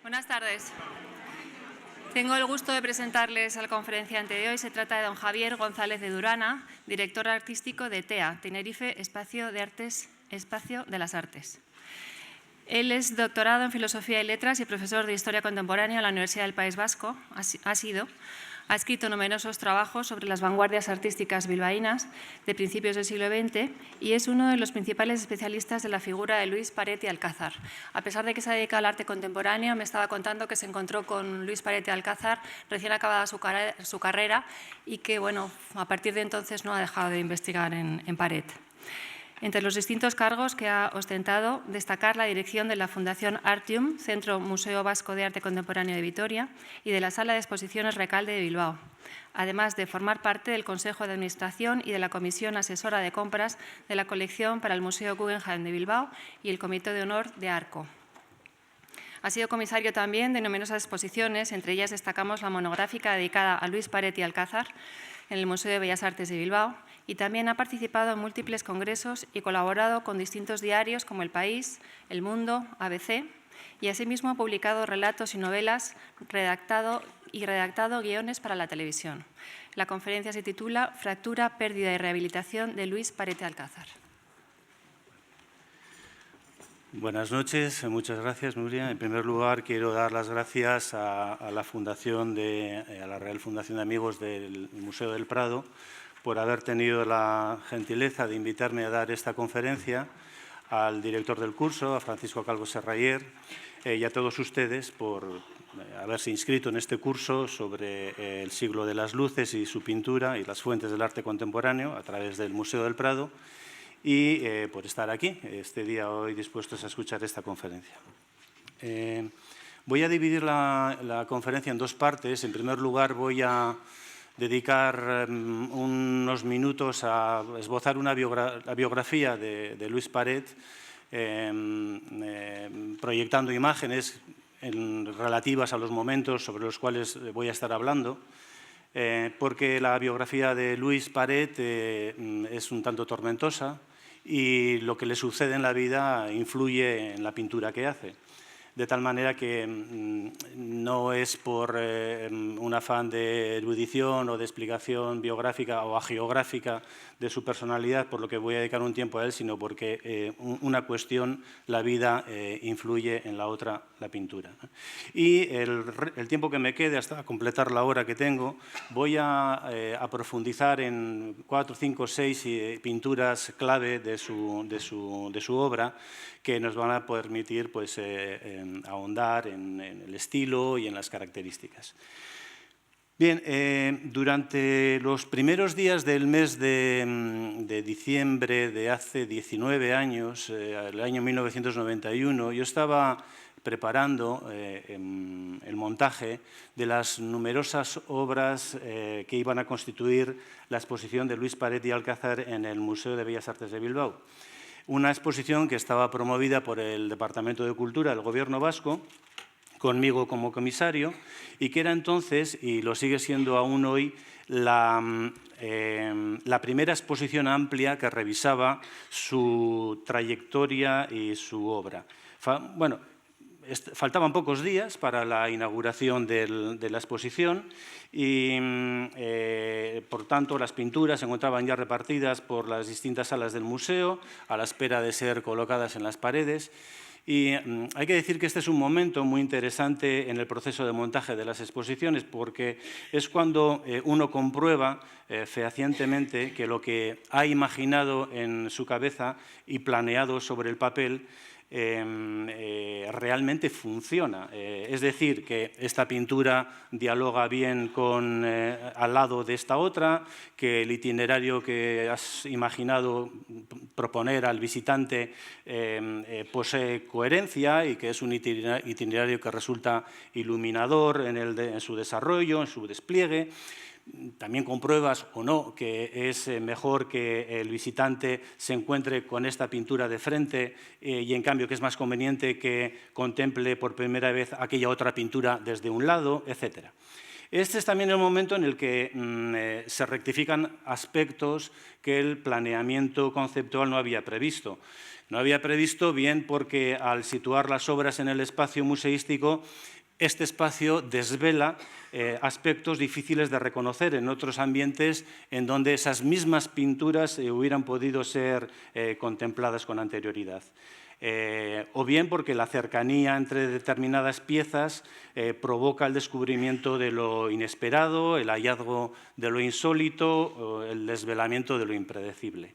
Buenas tardes. Tengo el gusto de presentarles al conferenciante de hoy. Se trata de don Javier González de Durana, director artístico de TEA, Tenerife Espacio de las Artes. Él es doctorado en Filosofía y Letras y profesor de Historia Contemporánea en la Universidad del País Vasco. Ha escrito numerosos trabajos sobre las vanguardias artísticas bilbaínas de principios del siglo XX y es uno de los principales especialistas de la figura de Luis Paret y Alcázar. A pesar de que se ha dedicado al arte contemporáneo, me estaba contando que se encontró con Luis Paret y Alcázar recién acabada su carrera y que, bueno, a partir de entonces no ha dejado de investigar en Paret. Entre los distintos cargos que ha ostentado, destacar la dirección de la Fundación Artium, Centro Museo Vasco de Arte Contemporáneo de Vitoria, y de la Sala de Exposiciones Recalde de Bilbao, además de formar parte del Consejo de Administración y de la Comisión Asesora de Compras de la colección para el Museo Guggenheim de Bilbao y el Comité de Honor de Arco. Ha sido comisario también de numerosas exposiciones, entre ellas destacamos la monográfica dedicada a Luis Paret y Alcázar en el Museo de Bellas Artes de Bilbao, y también ha participado en múltiples congresos y colaborado con distintos diarios como El País, El Mundo, ABC, y asimismo ha publicado relatos y novelas, redactado guiones para la televisión. La conferencia se titula Fractura, pérdida y rehabilitación de Luis Paret y Alcázar. Buenas noches, muchas gracias, Nuria. En primer lugar, quiero dar las gracias a la Real Fundación de Amigos del Museo del Prado por haber tenido la gentileza de invitarme a dar esta conferencia, al director del curso, a Francisco Calvo Serrayer, y a todos ustedes por haberse inscrito en este curso sobre el siglo de las luces y su pintura y las fuentes del arte contemporáneo a través del Museo del Prado, y por estar aquí este día hoy dispuestos a escuchar esta conferencia. Voy a dividir la conferencia en dos partes. En primer lugar, voy a dedicar unos minutos a esbozar la biografía de Luis Paret, proyectando imágenes relativas a los momentos sobre los cuales voy a estar hablando, porque la biografía de Luis Paret es un tanto tormentosa y lo que le sucede en la vida influye en la pintura que hace. De tal manera que no es por un afán de erudición o de explicación biográfica o agiográfica de su personalidad por lo que voy a dedicar un tiempo a él, sino porque una cuestión, la vida, influye en la otra, la pintura. Y el tiempo que me quede hasta completar la hora que tengo, voy a profundizar en 4, 5, 6 pinturas clave de su obra que nos van a permitir pues, ahondar en el estilo y en las características. Bien, durante los primeros días del mes de diciembre de hace 19 años, el año 1991, yo estaba preparando el montaje de las numerosas obras que iban a constituir la exposición de Luis Paret y Alcázar en el Museo de Bellas Artes de Bilbao. Una exposición que estaba promovida por el Departamento de Cultura del Gobierno vasco, conmigo como comisario, y que era entonces, y lo sigue siendo aún hoy, la primera exposición amplia que revisaba su trayectoria y su obra. Bueno, faltaban pocos días para la inauguración de la exposición y, por tanto, las pinturas se encontraban ya repartidas por las distintas salas del museo a la espera de ser colocadas en las paredes. Y hay que decir que este es un momento muy interesante en el proceso de montaje de las exposiciones porque es cuando uno comprueba fehacientemente que lo que ha imaginado en su cabeza y planeado sobre el papel realmente funciona. Es decir, que esta pintura dialoga bien al lado de esta otra, que el itinerario que has imaginado proponer al visitante posee coherencia y que es un itinerario que resulta iluminador en su desarrollo, en su despliegue. También compruebas o no que es mejor que el visitante se encuentre con esta pintura de frente y en cambio que es más conveniente que contemple por primera vez aquella otra pintura desde un lado, etc. Este es también el momento en el que se rectifican aspectos que el planeamiento conceptual no había previsto. No había previsto bien porque al situar las obras en el espacio museístico, este espacio desvela aspectos difíciles de reconocer en otros ambientes en donde esas mismas pinturas hubieran podido ser contempladas con anterioridad. O bien porque la cercanía entre determinadas piezas provoca el descubrimiento de lo inesperado, el hallazgo de lo insólito, el desvelamiento de lo impredecible.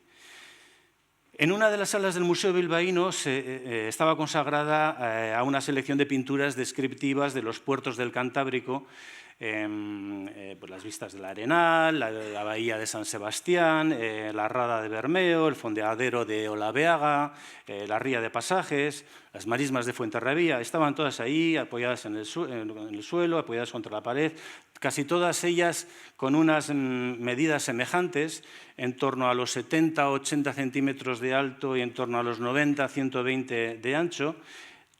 En una de las salas del Museo Bilbaíno estaba consagrada a una selección de pinturas descriptivas de los puertos del Cantábrico, pues las vistas del Arenal, la bahía de San Sebastián, la Rada de Bermeo, el fondeadero de Olaveaga, la ría de Pasajes, las marismas de Fuenterrabía. Estaban todas ahí, apoyadas en el suelo, apoyadas contra la pared, casi todas ellas con unas medidas semejantes, en torno a los 70-80 centímetros de alto y en torno a los 90-120 de ancho.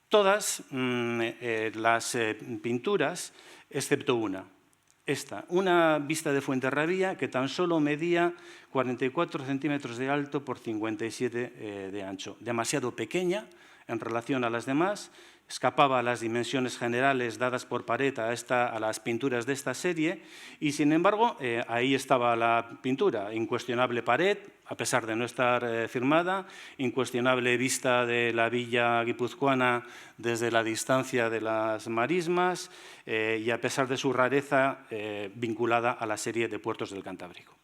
Todas las pinturas, excepto una vista de Fuenterrabía que tan solo medía 44 centímetros de alto por 57 de ancho, demasiado pequeña en relación a las demás, escapaba a las dimensiones generales dadas por Paret a las pinturas de esta serie y, sin embargo, ahí estaba la pintura, incuestionable pared, a pesar de no estar firmada, incuestionable vista de la villa guipuzcoana desde la distancia de las marismas y, a pesar de su rareza, vinculada a la serie de puertos del Cantábrico.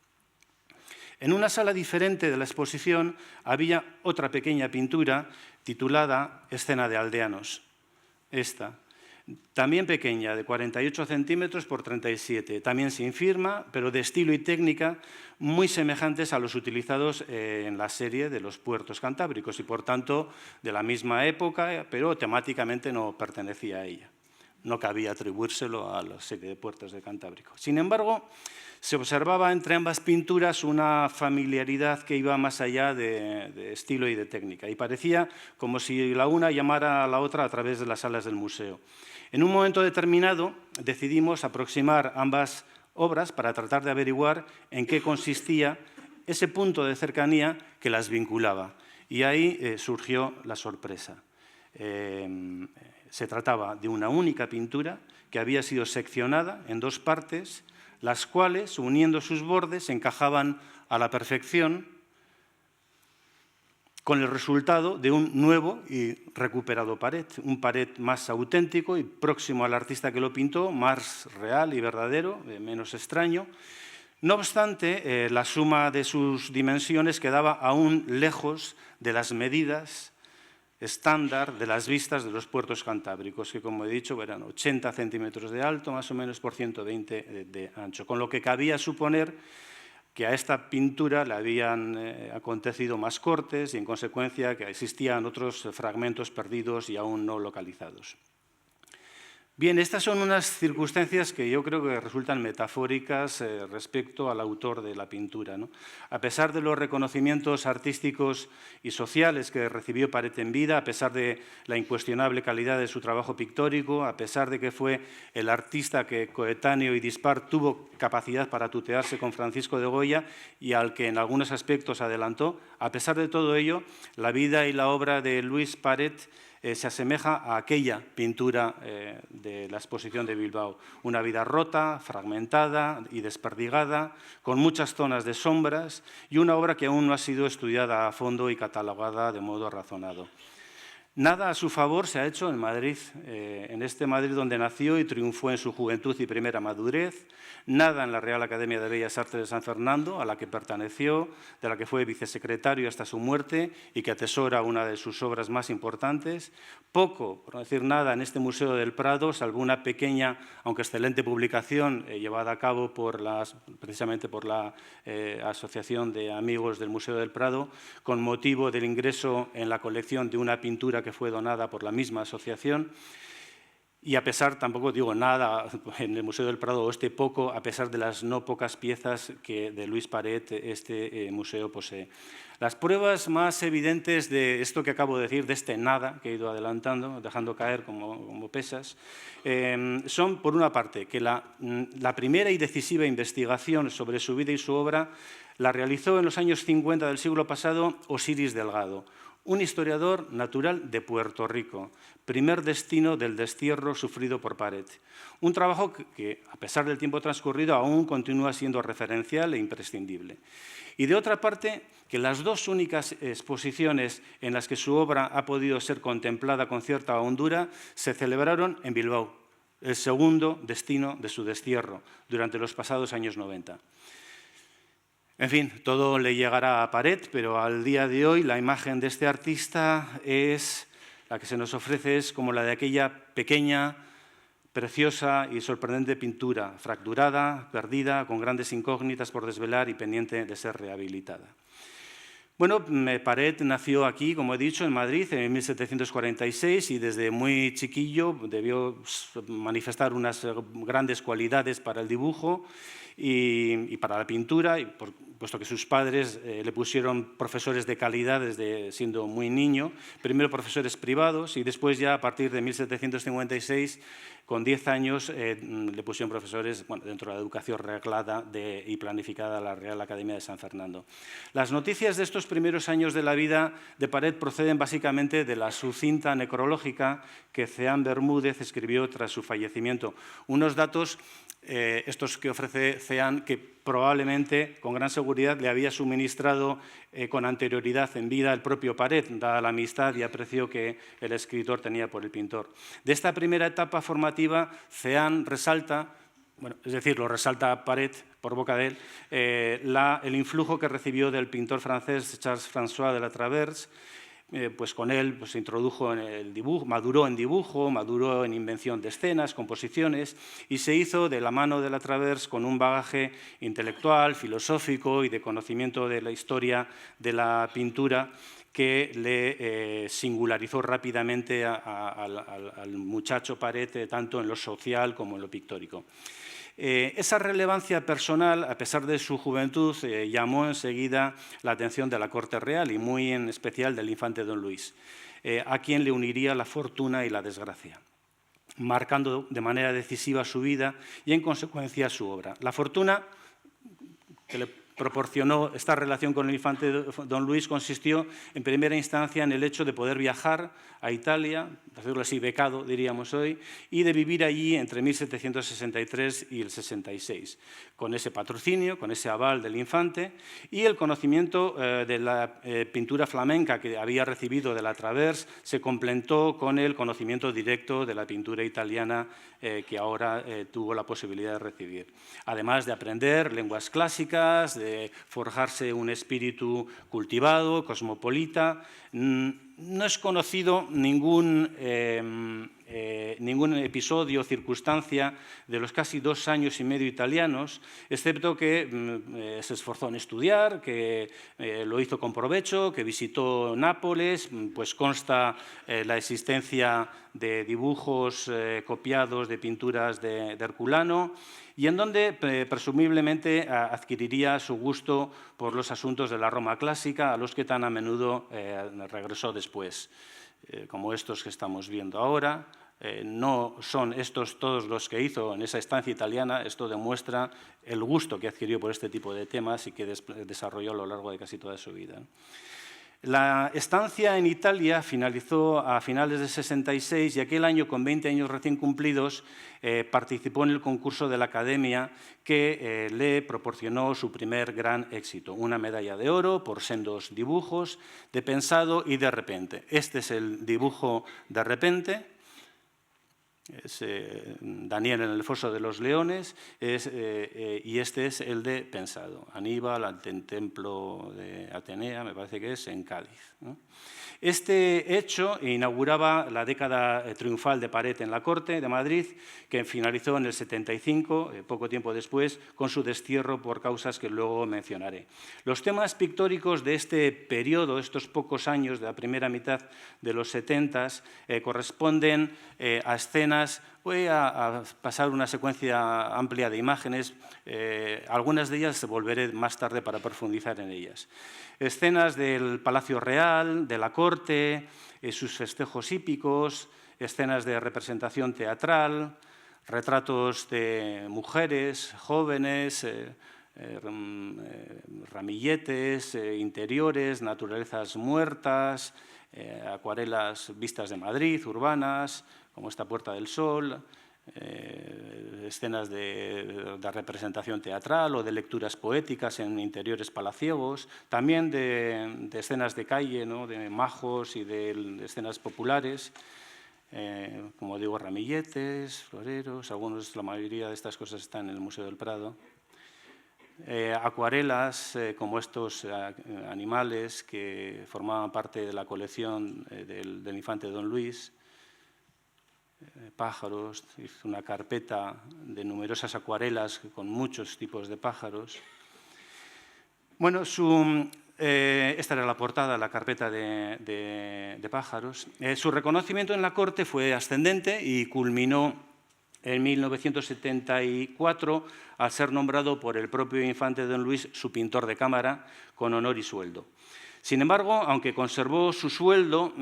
En una sala diferente de la exposición había otra pequeña pintura titulada Escena de aldeanos. Esta, también pequeña, de 48 centímetros por 37, también sin firma, pero de estilo y técnica muy semejantes a los utilizados en la serie de los puertos cantábricos y, por tanto, de la misma época, pero temáticamente no pertenecía a ella. No cabía atribuírselo a la serie de puertos de Cantábrico. Sin embargo, se observaba entre ambas pinturas una familiaridad que iba más allá de estilo y de técnica, y parecía como si la una llamara a la otra a través de las salas del museo. En un momento determinado decidimos aproximar ambas obras para tratar de averiguar en qué consistía ese punto de cercanía que las vinculaba, y ahí surgió la sorpresa. Se trataba de una única pintura que había sido seccionada en dos partes, las cuales, uniendo sus bordes, encajaban a la perfección con el resultado de un nuevo y recuperado Paret, un Paret más auténtico y próximo al artista que lo pintó, más real y verdadero, menos extraño. No obstante, la suma de sus dimensiones quedaba aún lejos de las medidas estándar de las vistas de los puertos cantábricos, que, como he dicho, eran 80 centímetros de alto, más o menos por 120 de ancho, con lo que cabía suponer que a esta pintura le habían acontecido más cortes y, en consecuencia, que existían otros fragmentos perdidos y aún no localizados. Bien, estas son unas circunstancias que yo creo que resultan metafóricas respecto al autor de la pintura, ¿no? A pesar de los reconocimientos artísticos y sociales que recibió Paret en vida, a pesar de la incuestionable calidad de su trabajo pictórico, a pesar de que fue el artista que, coetáneo y dispar, tuvo capacidad para tutearse con Francisco de Goya y al que en algunos aspectos adelantó, a pesar de todo ello, la vida y la obra de Luis Paret se asemeja a aquella pintura de la exposición de Bilbao. Una vida rota, fragmentada y desperdigada, con muchas zonas de sombras y una obra que aún no ha sido estudiada a fondo y catalogada de modo razonado. Nada a su favor se ha hecho en Madrid, en este Madrid donde nació y triunfó en su juventud y primera madurez. Nada en la Real Academia de Bellas Artes de San Fernando, a la que perteneció, de la que fue vicesecretario hasta su muerte y que atesora una de sus obras más importantes. Poco, por no decir nada, en este Museo del Prado, salvo una pequeña, aunque excelente publicación llevada a cabo precisamente por la Asociación de Amigos del Museo del Prado, con motivo del ingreso en la colección de una pintura que fue donada por la misma asociación. Y a pesar, tampoco digo nada en el Museo del Prado, poco, a pesar de las no pocas piezas que de Luis Paret este museo posee. Las pruebas más evidentes de esto que acabo de decir, de este nada que he ido adelantando, dejando caer como pesas, son, por una parte, que la primera y decisiva investigación sobre su vida y su obra la realizó en los años 50 del siglo pasado Osiris Delgado, un historiador natural de Puerto Rico, primer destino del destierro sufrido por Paret. Un trabajo que, a pesar del tiempo transcurrido, aún continúa siendo referencial e imprescindible. Y, de otra parte, que las dos únicas exposiciones en las que su obra ha podido ser contemplada con cierta hondura se celebraron en Bilbao, el segundo destino de su destierro, durante los pasados años 90. En fin, todo le llegará a Paret, pero al día de hoy la imagen de este artista la que se nos ofrece es como la de aquella pequeña, preciosa y sorprendente pintura, fracturada, perdida, con grandes incógnitas por desvelar y pendiente de ser rehabilitada. Bueno, Paret nació aquí, como he dicho, en Madrid en 1746 y desde muy chiquillo debió manifestar unas grandes cualidades para el dibujo y para la pintura, puesto que sus padres le pusieron profesores de calidad desde siendo muy niño, primero profesores privados y después ya a partir de 1756, con 10 años, le pusieron profesores dentro de la educación reglada y planificada de la Real Academia de San Fernando. Las noticias de estos primeros años de la vida de Paret proceden básicamente de la sucinta necrológica que Ceán Bermúdez escribió tras su fallecimiento. Unos datos, estos que ofrece Ceán, que probablemente, con gran seguridad, le había suministrado con anterioridad en vida el propio Paret, dada la amistad y aprecio que el escritor tenía por el pintor. De esta primera etapa formativa, Ceán resalta, es decir, lo resalta Paret por boca de él, el influjo que recibió del pintor francés Charles-François de la Traverse. Pues con él se introdujo en el dibujo, maduró en dibujo, maduró en invención de escenas, composiciones y se hizo de la mano de la Traverse con un bagaje intelectual, filosófico y de conocimiento de la historia de la pintura que le singularizó rápidamente al muchacho Paret, tanto en lo social como en lo pictórico. Esa relevancia personal, a pesar de su juventud, llamó enseguida la atención de la corte real y muy en especial del infante don Luis, a quien le uniría la fortuna y la desgracia, marcando de manera decisiva su vida y, en consecuencia, su obra. La fortuna que le proporcionó esta relación con el infante don Luis consistió, en primera instancia, en el hecho de poder viajar a Italia, por decirlo así, becado, diríamos hoy, y de vivir allí entre 1763 y el 66, con ese patrocinio, con ese aval del infante, y el conocimiento de la pintura flamenca que había recibido de la Traverse se completó con el conocimiento directo de la pintura italiana que ahora tuvo la posibilidad de recibir. Además de aprender lenguas clásicas, de forjarse un espíritu cultivado, cosmopolita. No es conocido ningún episodio o circunstancia de los casi 2 años y medio italianos, excepto que se esforzó en estudiar, que lo hizo con provecho, que visitó Nápoles, pues consta la existencia de dibujos copiados de pinturas de Herculano, y en donde presumiblemente adquiriría su gusto por los asuntos de la Roma clásica, a los que tan a menudo regresó después, como estos que estamos viendo ahora. No son estos todos los que hizo en esa estancia italiana, esto demuestra el gusto que adquirió por este tipo de temas y que desarrolló a lo largo de casi toda su vida. La estancia en Italia finalizó a finales de 66 y aquel año, con 20 años recién cumplidos, participó en el concurso de la Academia que le proporcionó su primer gran éxito, una medalla de oro por sendos dibujos de Pensado y de Repente. Este es el dibujo de Repente. Es Daniel en el foso de los leones, y este es el de Pensado, Aníbal ante el templo de Atenea, me parece que es en Cádiz, ¿no? Este hecho inauguraba la década triunfal de Paret en la corte de Madrid, que finalizó en el 75, poco tiempo después, con su destierro por causas que luego mencionaré. Los temas pictóricos de este periodo, estos pocos años de la primera mitad de los 70, corresponden a escenas escenas. Voy a pasar una secuencia amplia de imágenes, algunas de ellas volveré más tarde para profundizar en ellas. Escenas del Palacio Real, de la corte, sus festejos hípicos, escenas de representación teatral, retratos de mujeres, jóvenes, ramilletes, interiores, naturalezas muertas, acuarelas vistas de Madrid, urbanas, como esta Puerta del Sol, escenas de representación teatral o de lecturas poéticas en interiores palaciegos, también de escenas de calle, ¿no?, de majos y de escenas populares, como digo, ramilletes, floreros, la mayoría de estas cosas están en el Museo del Prado. Acuarelas como estos animales que formaban parte de la colección del infante Don Luis, pájaros, hizo una carpeta de numerosas acuarelas con muchos tipos de pájaros. Bueno, esta era la portada, la carpeta de pájaros. Su reconocimiento en la corte fue ascendente y culminó en 1974 al ser nombrado por el propio infante Don Luis su pintor de cámara con honor y sueldo. Sin embargo, aunque conservó su sueldo,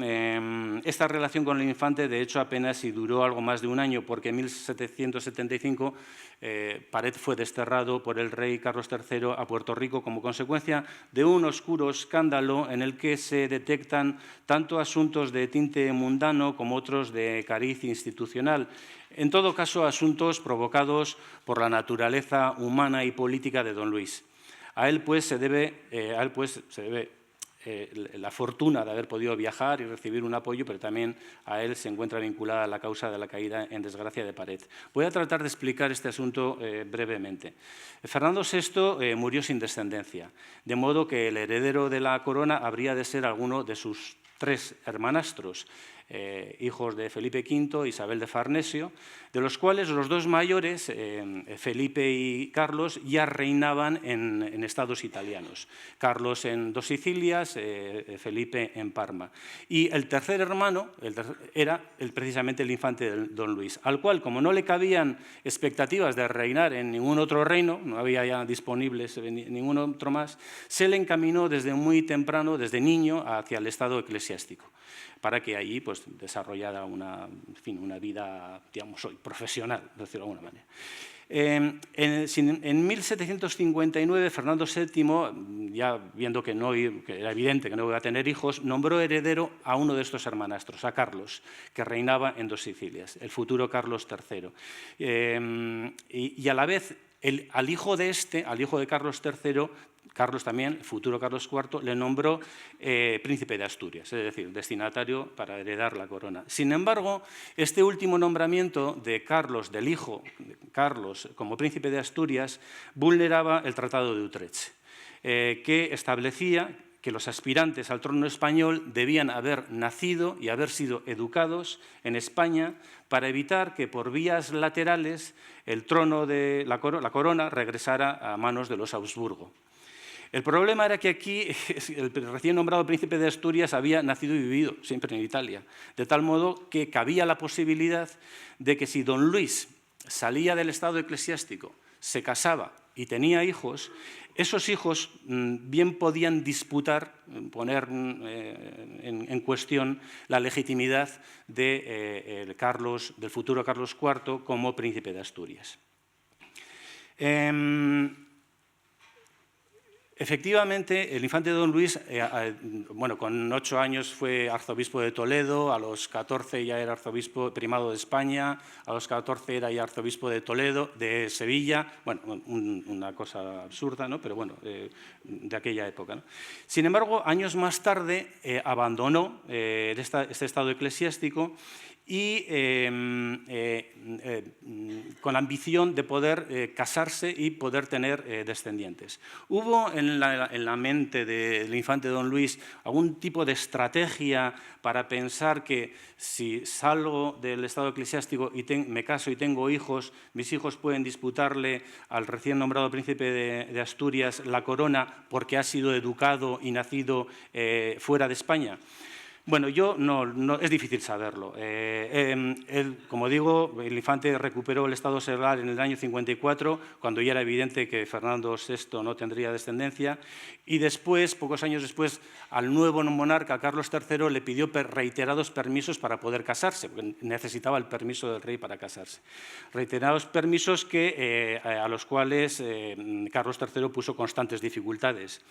esta relación con el infante de hecho apenas si duró algo más de un año, porque en 1775 Paret fue desterrado por el rey Carlos III a Puerto Rico como consecuencia de un oscuro escándalo en el que se detectan tanto asuntos de tinte mundano como otros de cariz institucional. En todo caso, asuntos provocados por la naturaleza humana y política de Don Luis. A él pues se debe la fortuna de haber podido viajar y recibir un apoyo, pero también a él se encuentra vinculada la causa de la caída en desgracia de Paret. Voy a tratar de explicar este asunto brevemente. Fernando VI murió sin descendencia, de modo que el heredero de la corona habría de ser alguno de sus 3 hermanastros, hijos de Felipe V, Isabel de Farnesio, de los cuales los 2 mayores, Felipe y Carlos, ya reinaban en estados italianos. Carlos en 2 Sicilias, Felipe en Parma. Y el tercer hermano era precisamente el infante Don Luis, al cual, como no le cabían expectativas de reinar en ningún otro reino, no había ya disponibles ningún otro más, se le encaminó desde muy temprano, desde niño, hacia el estado eclesiástico, para que allí pues, desarrollara una vida, digamos, profesional, por decirlo de alguna manera. En 1759, Fernando VII, ya viendo que era evidente que no iba a tener hijos, nombró heredero a uno de estos hermanastros, a Carlos, que reinaba en 2 Sicilias, el futuro Carlos III. Y a la vez, al hijo de Carlos III, Carlos también, el futuro Carlos IV, le nombró príncipe de Asturias, es decir, destinatario para heredar la corona. Sin embargo, este último nombramiento de Carlos, del hijo de Carlos, como príncipe de Asturias, vulneraba el Tratado de Utrecht, que establecía que los aspirantes al trono español debían haber nacido y haber sido educados en España para evitar que por vías laterales el trono de la corona regresara a manos de los Habsburgo. El problema era que aquí el recién nombrado príncipe de Asturias había nacido y vivido siempre en Italia, de tal modo que cabía la posibilidad de que si Don Luis salía del estado eclesiástico, se casaba y tenía hijos, esos hijos bien podían disputar, poner en cuestión la legitimidad del futuro Carlos IV como príncipe de Asturias. Efectivamente, el infante Don Luis, con 8 años fue arzobispo de Toledo, a los 14 ya era arzobispo primado de España, a los 14 era ya arzobispo de Sevilla, una cosa absurda, ¿no? Pero bueno, de aquella época, ¿no? Sin embargo, años más tarde abandonó este estado eclesiástico y con la ambición de poder casarse y poder tener descendientes. Hubo en la mente del infante Don Luis algún tipo de estrategia para pensar que si salgo del estado eclesiástico y me caso y tengo hijos, mis hijos pueden disputarle al recién nombrado príncipe de Asturias la corona porque ha sido educado y nacido fuera de España. Bueno, es difícil saberlo. Como digo, el infante recuperó el estado seglar en el año 54, cuando ya era evidente que Fernando VI no tendría descendencia, y después, pocos años después, al nuevo monarca, Carlos III, le pidió reiterados permisos para poder casarse, porque necesitaba el permiso del rey para casarse. Reiterados permisos a los cuales Carlos III puso constantes dificultades.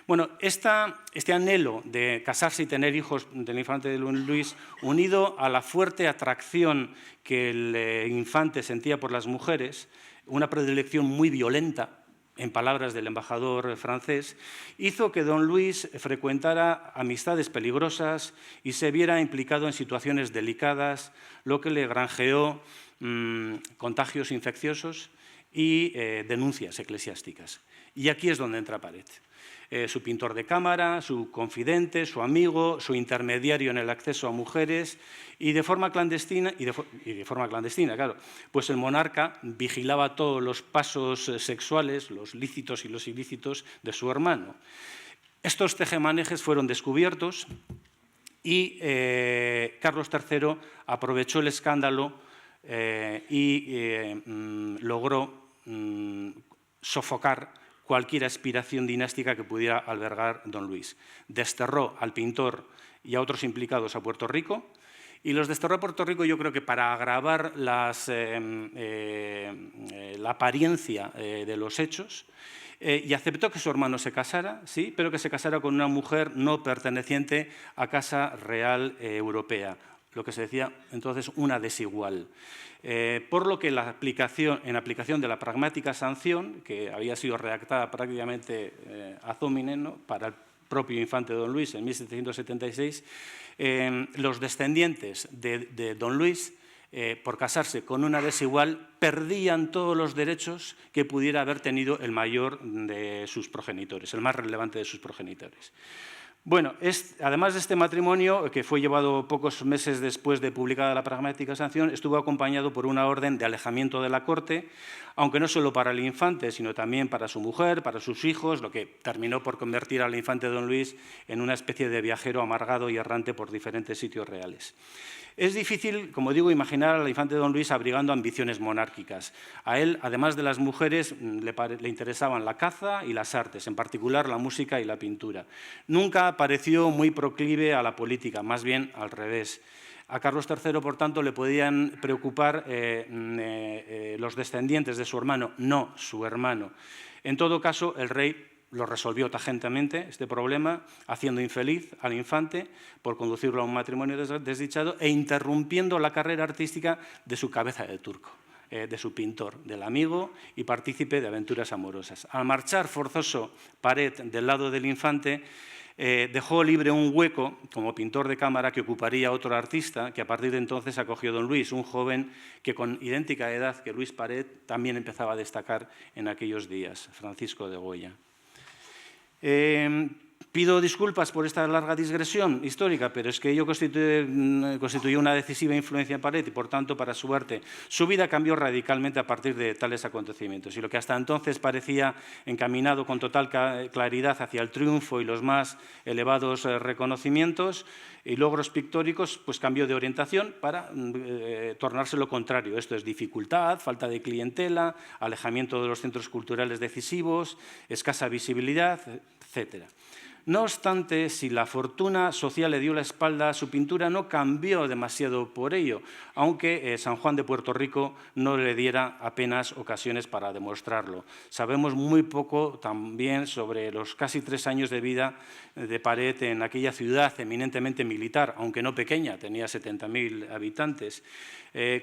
Bueno, este anhelo de casarse y tener hijos del infante Don Luis, unido a la fuerte atracción que el infante sentía por las mujeres, una predilección muy violenta, en palabras del embajador francés, hizo que Don Luis frecuentara amistades peligrosas y se viera implicado en situaciones delicadas, lo que le granjeó contagios infecciosos y denuncias eclesiásticas. Y aquí es donde entra Paret. Su pintor de cámara, su confidente, su amigo, su intermediario en el acceso a mujeres y de forma clandestina, claro, pues el monarca vigilaba todos los pasos sexuales, los lícitos y los ilícitos de su hermano. Estos tejemanejes fueron descubiertos y Carlos III aprovechó el escándalo y logró sofocar cualquier aspiración dinástica que pudiera albergar Don Luis. Desterró al pintor y a otros implicados a Puerto Rico, y los desterró a Puerto Rico, yo creo que para agravar la apariencia de los hechos, y aceptó que su hermano se casara, sí, pero que se casara con una mujer no perteneciente a Casa Real Europea, lo que se decía entonces una desigual. Por lo que en aplicación de la pragmática sanción, que había sido redactada prácticamente ad hominem, ¿no?, para el propio infante Don Luis en 1776, los descendientes de Don Luis, por casarse con una desigual, perdían todos los derechos que pudiera haber tenido el mayor de sus progenitores, el más relevante de sus progenitores. Bueno, además de este matrimonio, que fue llevado pocos meses después de publicada la pragmática sanción, estuvo acompañado por una orden de alejamiento de la corte, aunque no solo para el infante, sino también para su mujer, para sus hijos, lo que terminó por convertir al infante Don Luis en una especie de viajero amargado y errante por diferentes sitios reales. Es difícil, como digo, imaginar al infante Don Luis abrigando ambiciones monárquicas. A él, además de las mujeres, le interesaban la caza y las artes, en particular la música y la pintura. Nunca pareció muy proclive a la política, más bien al revés. A Carlos III, por tanto, le podían preocupar los descendientes de su hermano, no su hermano. En todo caso, el rey lo resolvió tajantemente, este problema, haciendo infeliz al infante por conducirlo a un matrimonio desdichado e interrumpiendo la carrera artística de su cabeza de turco, de su pintor, del amigo y partícipe de aventuras amorosas. Al marchar forzoso Paret del lado del infante, dejó libre un hueco como pintor de cámara que ocuparía otro artista que a partir de entonces acogió Don Luis, un joven que con idéntica edad que Luis Paret también empezaba a destacar en aquellos días, Francisco de Goya. Pido disculpas por esta larga digresión histórica, pero es que ello constituyó una decisiva influencia en Paret y, por tanto, para su arte. Su vida cambió radicalmente a partir de tales acontecimientos y lo que hasta entonces parecía encaminado con total claridad hacia el triunfo y los más elevados reconocimientos y logros pictóricos, pues cambió de orientación para tornarse lo contrario. Esto es dificultad, falta de clientela, alejamiento de los centros culturales decisivos, escasa visibilidad, etcétera. No obstante, si la fortuna social le dio la espalda, su pintura no cambió demasiado por ello, aunque San Juan de Puerto Rico no le diera apenas ocasiones para demostrarlo. Sabemos muy poco también sobre los casi 3 años de vida de Paret en aquella ciudad eminentemente militar, aunque no pequeña, tenía 70.000 habitantes.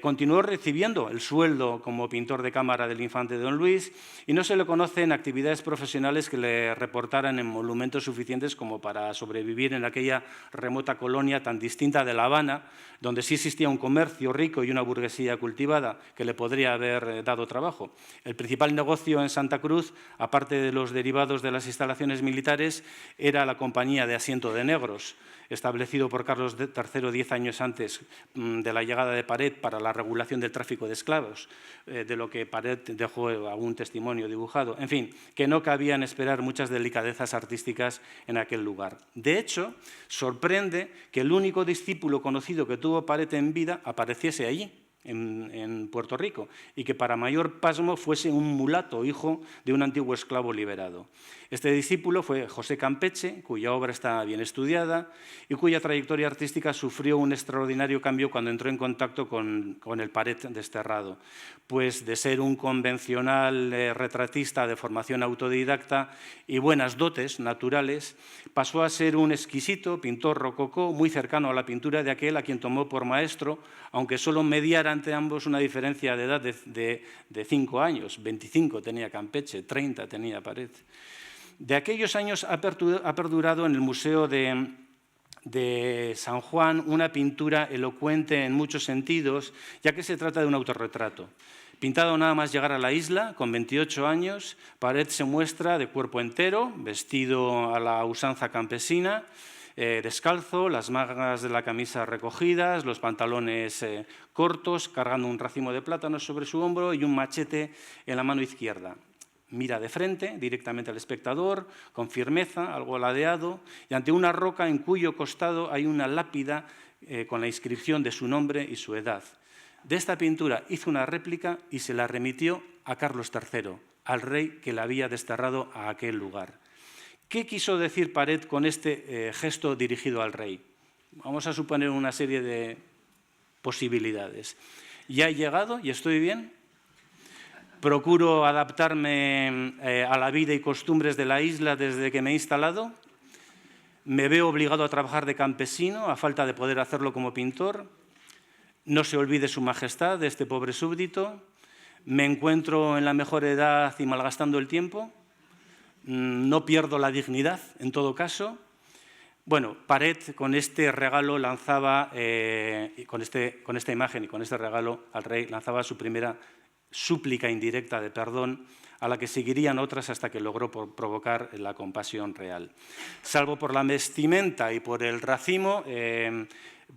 Continuó recibiendo el sueldo como pintor de cámara del infante Don Luis y no se le conocen actividades profesionales que le reportaran emolumentos suficientes como para sobrevivir en aquella remota colonia tan distinta de La Habana, donde sí existía un comercio rico y una burguesía cultivada que le podría haber dado trabajo. El principal negocio en Santa Cruz, aparte de los derivados de las instalaciones militares, era la Compañía de Asiento de Negros, establecido por Carlos III 10 años antes de la llegada de Paret para la regulación del tráfico de esclavos, de lo que Paret dejó algún testimonio dibujado. En fin, que no cabían esperar muchas delicadezas artísticas en aquel lugar. De hecho, sorprende que el único discípulo conocido que tuvo Paret en vida apareciese allí, en Puerto Rico, y que para mayor pasmo fuese un mulato, hijo de un antiguo esclavo liberado. Este discípulo fue José Campeche, cuya obra está bien estudiada y cuya trayectoria artística sufrió un extraordinario cambio cuando entró en contacto con el Paret desterrado. Pues de ser un convencional retratista de formación autodidacta y buenas dotes naturales, pasó a ser un exquisito pintor rococó muy cercano a la pintura de aquel a quien tomó por maestro, aunque solo mediara ante ambos una diferencia de edad de 5 años. 25 tenía Campeche, 30 tenía Paret. De aquellos años ha perdurado en el Museo de San Juan una pintura elocuente en muchos sentidos, ya que se trata de un autorretrato. Pintado nada más llegar a la isla, con 28 años, Paret se muestra de cuerpo entero, vestido a la usanza campesina, descalzo, las mangas de la camisa recogidas, los pantalones cortos, cargando un racimo de plátanos sobre su hombro y un machete en la mano izquierda. Mira de frente, directamente al espectador, con firmeza, algo ladeado, y ante una roca en cuyo costado hay una lápida con la inscripción de su nombre y su edad. De esta pintura hizo una réplica y se la remitió a Carlos III, al rey que la había desterrado a aquel lugar. ¿Qué quiso decir Paret con este gesto dirigido al rey? Vamos a suponer una serie de posibilidades. ¿Ya he llegado y estoy bien? ¿Procuro adaptarme a la vida y costumbres de la isla desde que me he instalado? ¿Me veo obligado a trabajar de campesino a falta de poder hacerlo como pintor? ¿No se olvide su majestad de este pobre súbdito? ¿Me encuentro en la mejor edad y malgastando el tiempo? ¿No pierdo la dignidad, en todo caso? Bueno, Paret con este regalo lanzaba, con esta imagen y con este regalo al rey, lanzaba su primera súplica indirecta de perdón, a la que seguirían otras hasta que logró provocar la compasión real. Salvo por la vestimenta y por el racimo,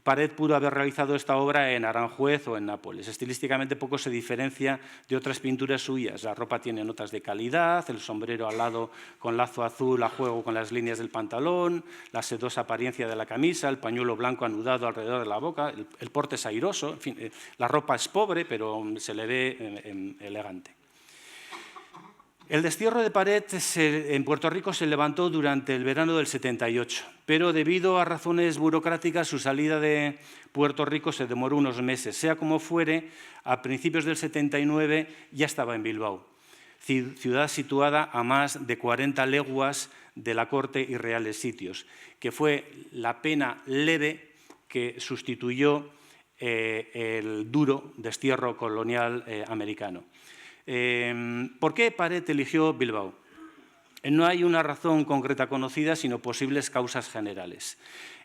Paret pudo haber realizado esta obra en Aranjuez o en Nápoles. Estilísticamente poco se diferencia de otras pinturas suyas. La ropa tiene notas de calidad, el sombrero alado con lazo azul a juego con las líneas del pantalón, la sedosa apariencia de la camisa, el pañuelo blanco anudado alrededor de la boca, el porte es airoso, en fin, la ropa es pobre, pero se le ve elegante. El destierro de Paret en Puerto Rico se levantó durante el verano del 78, pero debido a razones burocráticas su salida de Puerto Rico se demoró unos meses. Sea como fuere, a principios del 79 ya estaba en Bilbao, ciudad situada a más de 40 leguas de la corte y reales sitios, que fue la pena leve que sustituyó el duro destierro colonial americano. ¿Por qué Paret eligió Bilbao? No hay una razón concreta conocida, sino posibles causas generales.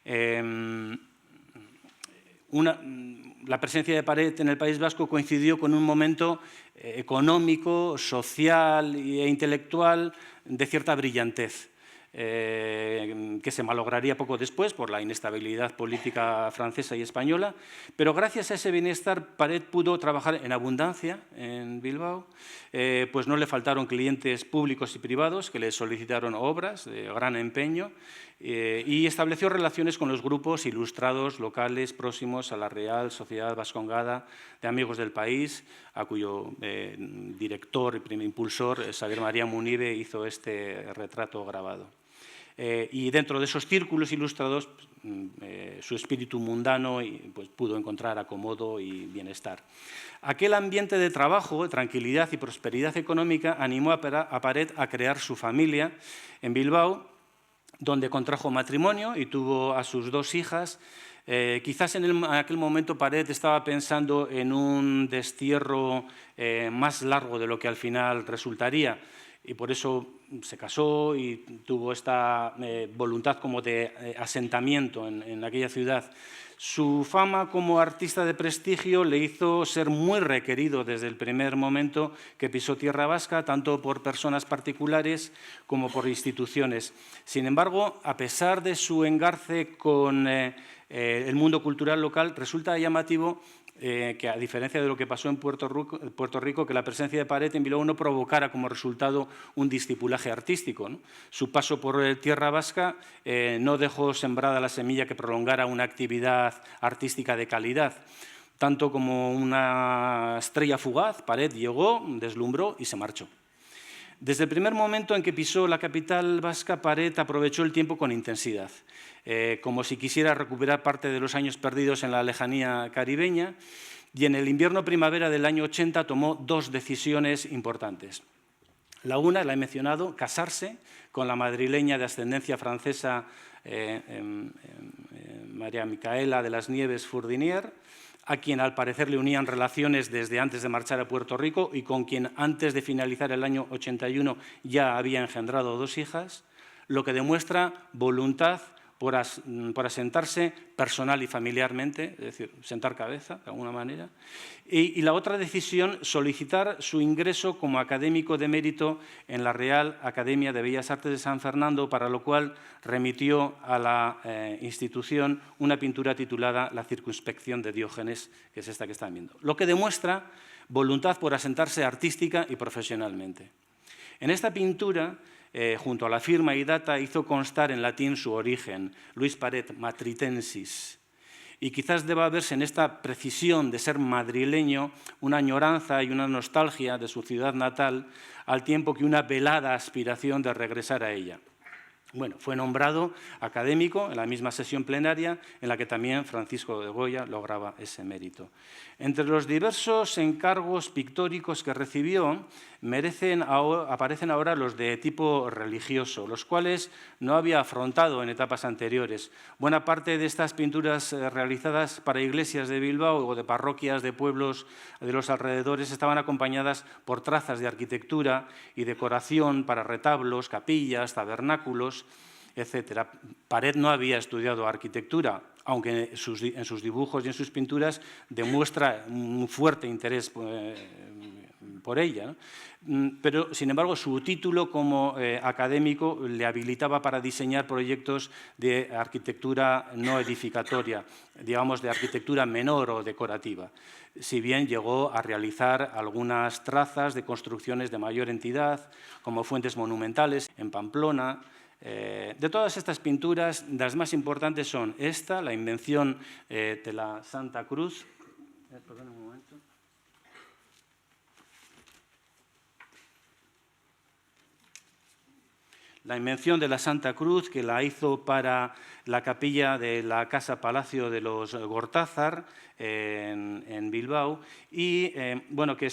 La presencia de Paret en el País Vasco coincidió con un momento económico, social e intelectual de cierta brillantez, que se malograría poco después por la inestabilidad política francesa y española, pero gracias a ese bienestar Paret pudo trabajar en abundancia en Bilbao, pues no le faltaron clientes públicos y privados que le solicitaron obras de gran empeño y estableció relaciones con los grupos ilustrados locales próximos a la Real Sociedad Vascongada de Amigos del País, a cuyo director y primer impulsor, Xavier María Munive, hizo este retrato grabado. Y dentro de esos círculos ilustrados, su espíritu mundano pues, pudo encontrar acomodo y bienestar. Aquel ambiente de trabajo, de tranquilidad y prosperidad económica animó a Paret a crear su familia en Bilbao, donde contrajo matrimonio y tuvo a sus 2 hijas. Quizás en aquel momento Paret estaba pensando en un destierro más largo de lo que al final resultaría, y por eso se casó y tuvo esta voluntad como de asentamiento en aquella ciudad. Su fama como artista de prestigio le hizo ser muy requerido desde el primer momento que pisó tierra vasca, tanto por personas particulares como por instituciones. Sin embargo, a pesar de su engarce con el mundo cultural local, resulta llamativo que a diferencia de lo que pasó en Puerto Rico, que la presencia de Paret en Bilbao no provocara como resultado un discipulaje artístico, ¿no? Su paso por tierra vasca no dejó sembrada la semilla que prolongara una actividad artística de calidad. Tanto como una estrella fugaz, Paret llegó, deslumbró y se marchó. Desde el primer momento en que pisó la capital vasca, Paret aprovechó el tiempo con intensidad, como si quisiera recuperar parte de los años perdidos en la lejanía caribeña, y en el invierno-primavera del año 80 tomó dos decisiones importantes. La una, la he mencionado, casarse con la madrileña de ascendencia francesa María Micaela de las Nieves Fourdinier, a quien al parecer le unían relaciones desde antes de marchar a Puerto Rico y con quien antes de finalizar el año 81 ya había engendrado 2 hijas, lo que demuestra voluntad por asentarse personal y familiarmente, es decir, sentar cabeza de alguna manera. Y la otra decisión, solicitar su ingreso como académico de mérito en la Real Academia de Bellas Artes de San Fernando, para lo cual remitió a la institución una pintura titulada La circunspección de Diógenes, que es esta que están viendo. Lo que demuestra voluntad por asentarse artística y profesionalmente. En esta pintura, junto a la firma y data, hizo constar en latín su origen, Luis Paret Matritensis. Y quizás deba verse en esta precisión de ser madrileño una añoranza y una nostalgia de su ciudad natal, al tiempo que una velada aspiración de regresar a ella. Bueno, fue nombrado académico en la misma sesión plenaria en la que también Francisco de Goya lograba ese mérito. Entre los diversos encargos pictóricos que recibió, aparecen ahora los de tipo religioso, los cuales no había afrontado en etapas anteriores. Buena parte de estas pinturas realizadas para iglesias de Bilbao o de parroquias de pueblos de los alrededores estaban acompañadas por trazas de arquitectura y decoración para retablos, capillas, tabernáculos, etc. Paret no había estudiado arquitectura, aunque en sus dibujos y en sus pinturas demuestra un fuerte interés por ella, ¿no? Pero, sin embargo, su título como académico le habilitaba para diseñar proyectos de arquitectura no edificatoria, digamos de arquitectura menor o decorativa, si bien llegó a realizar algunas trazas de construcciones de mayor entidad, como fuentes monumentales en Pamplona. De todas estas pinturas, las más importantes son esta, la invención de la Santa Cruz. Perdón un momento. La invención de la Santa Cruz, que la hizo para la capilla de la Casa Palacio de los Gortázar en Bilbao y bueno, que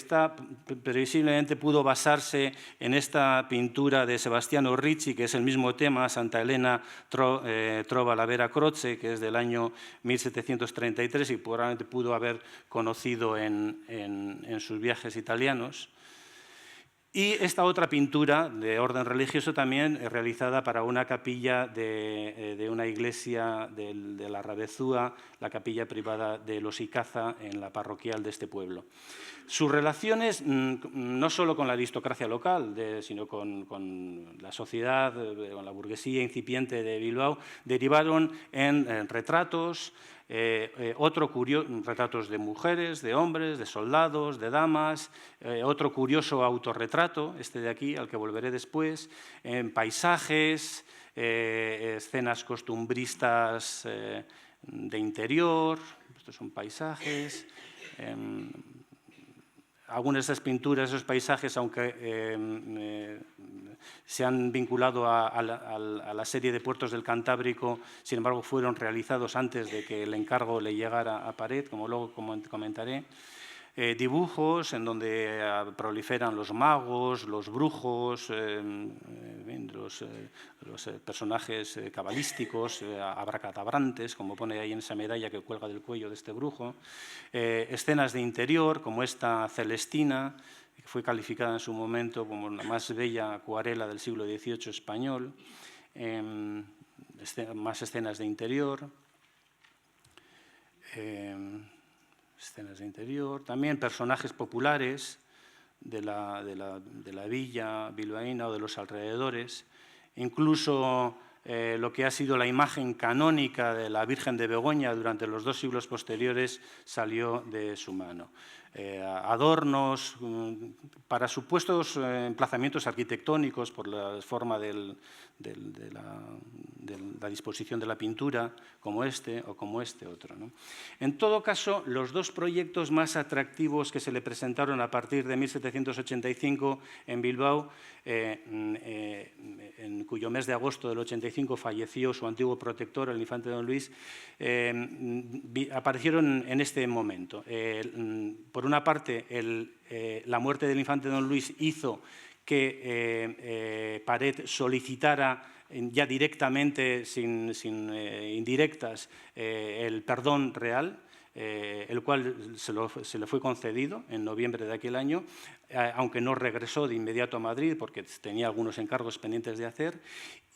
previsiblemente pudo basarse en esta pintura de Sebastiano Ricci, que es el mismo tema, Santa Elena trova la vera croce, que es del año 1733 y probablemente pudo haber conocido en sus viajes italianos. Y esta otra pintura de orden religioso también realizada para una capilla de una iglesia de la Rabezúa, la capilla privada de los Icaza en la parroquial de este pueblo. Sus relaciones no solo con la aristocracia local, sino con la sociedad, con la burguesía incipiente de Bilbao, derivaron en retratos, retratos de mujeres, de hombres, de soldados, de damas, otro curioso autorretrato, este de aquí, al que volveré después, en paisajes, escenas costumbristas de interior, estos son paisajes. Algunas de esas pinturas, esos paisajes, aunque se han vinculado a la serie de puertos del Cantábrico, sin embargo fueron realizados antes de que el encargo le llegara a Paret, como luego comentaré. Dibujos en donde proliferan los magos, los brujos, los personajes cabalísticos, abracadabrantes, como pone ahí en esa medalla que cuelga del cuello de este brujo. Escenas de interior, como esta Celestina, que fue calificada en su momento como la más bella acuarela del siglo XVIII español. Más escenas de interior. Escenas de interior, también personajes populares de la villa bilbaína o de los alrededores, incluso lo que ha sido la imagen canónica de la Virgen de Begoña durante los 2 siglos posteriores salió de su mano. Adornos para supuestos emplazamientos arquitectónicos por la forma de la disposición de la pintura, como este o como este otro, ¿no? En todo caso, los 2 proyectos más atractivos que se le presentaron a partir de 1785 en Bilbao, en cuyo mes de agosto del 85 falleció su antiguo protector, el infante don Luis, aparecieron en este momento. Por una parte, la muerte del infante don Luis hizo que Paret solicitara ya directamente, sin indirectas, el perdón real, el cual se le fue concedido en noviembre de aquel año, aunque no regresó de inmediato a Madrid porque tenía algunos encargos pendientes de hacer.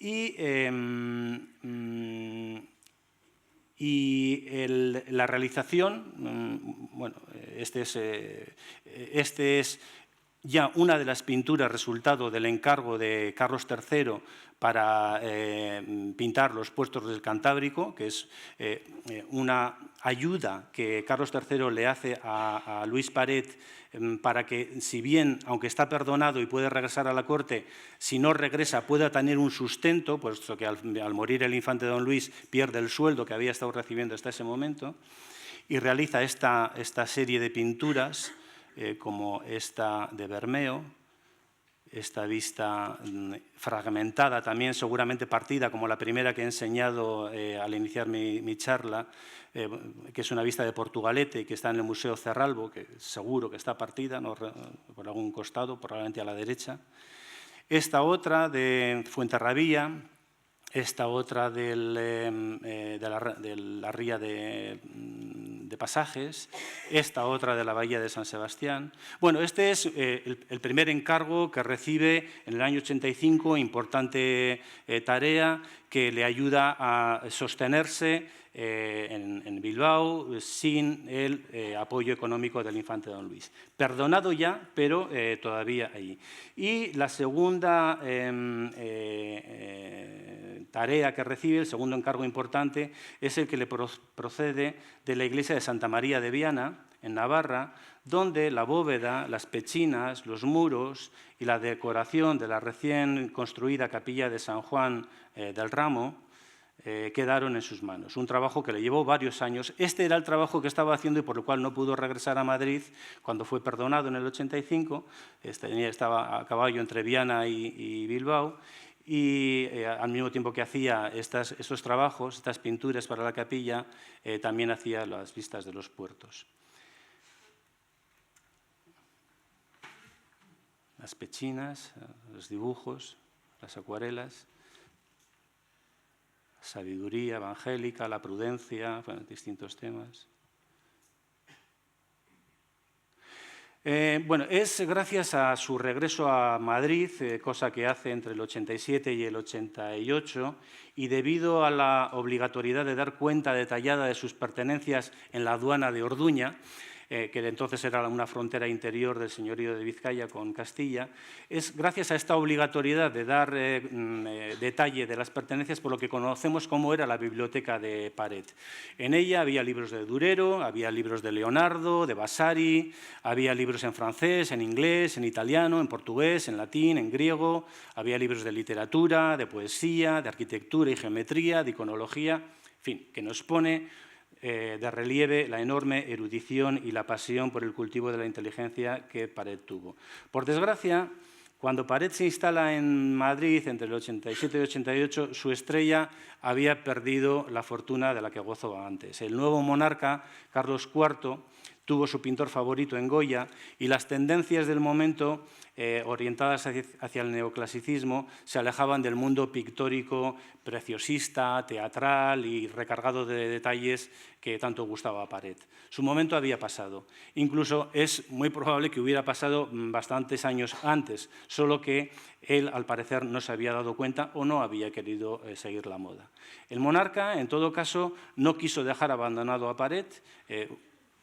Y la realización, bueno, este es ya una de las pinturas resultado del encargo de Carlos III para pintar los puertos del Cantábrico, que es una ayuda que Carlos III le hace a Luis Paret para que, si bien, aunque está perdonado y puede regresar a la corte, si no regresa pueda tener un sustento, puesto que al morir el infante don Luis pierde el sueldo que había estado recibiendo hasta ese momento, y realiza esta serie de pinturas, como esta de Bermeo, esta vista fragmentada también, seguramente partida, como la primera que he enseñado al iniciar mi charla, que es una vista de Portugalete, que está en el Museo Cerralbo, que seguro que está partida, ¿no?, por algún costado, probablemente a la derecha. Esta otra de Fuenterrabía, esta otra de la ría de Pasajes, esta otra de la bahía de San Sebastián. Bueno, este es el primer encargo que recibe en el año 85, importante tarea que le ayuda a sostenerse en Bilbao sin el apoyo económico del infante don Luis. Perdonado ya, pero todavía ahí. Y la segunda tarea que recibe, el segundo encargo importante, es el que le procede de la iglesia de Santa María de Viana, en Navarra, donde la bóveda, las pechinas, los muros y la decoración de la recién construida capilla de San Juan del Ramo quedaron en sus manos. Un trabajo que le llevó varios años. Este era el trabajo que estaba haciendo y por el cual no pudo regresar a Madrid cuando fue perdonado en el 85. Estaba a caballo entre Viana y Bilbao. Y al mismo tiempo que hacía estos trabajos, estas pinturas para la capilla, también hacía las vistas de los puertos. Las pechinas, los dibujos, las acuarelas, la sabiduría evangélica, la prudencia, bueno, distintos temas. Bueno, es gracias a su regreso a Madrid, cosa que hace entre el 87 y el 88, y debido a la obligatoriedad de dar cuenta detallada de sus pertenencias en la aduana de Orduña, que entonces era una frontera interior del señorío de Vizcaya con Castilla, es gracias a esta obligatoriedad de dar detalle de las pertenencias por lo que conocemos como era la biblioteca de Paret. En ella había libros de Durero, había libros de Leonardo, de Vasari, había libros en francés, en inglés, en italiano, en portugués, en latín, en griego, había libros de literatura, de poesía, de arquitectura y geometría, de iconología, en fin, que nos pone de relieve la enorme erudición y la pasión por el cultivo de la inteligencia que Paret tuvo. Por desgracia, cuando Paret se instala en Madrid entre el 87 y el 88, su estrella había perdido la fortuna de la que gozó antes. El nuevo monarca, Carlos IV, tuvo su pintor favorito en Goya y las tendencias del momento orientadas hacia el neoclasicismo se alejaban del mundo pictórico, preciosista, teatral y recargado de detalles que tanto gustaba a Paret. Su momento había pasado. Incluso es muy probable que hubiera pasado bastantes años antes, solo que él, al parecer, no se había dado cuenta o no había querido seguir la moda. El monarca, en todo caso, no quiso dejar abandonado a Paret.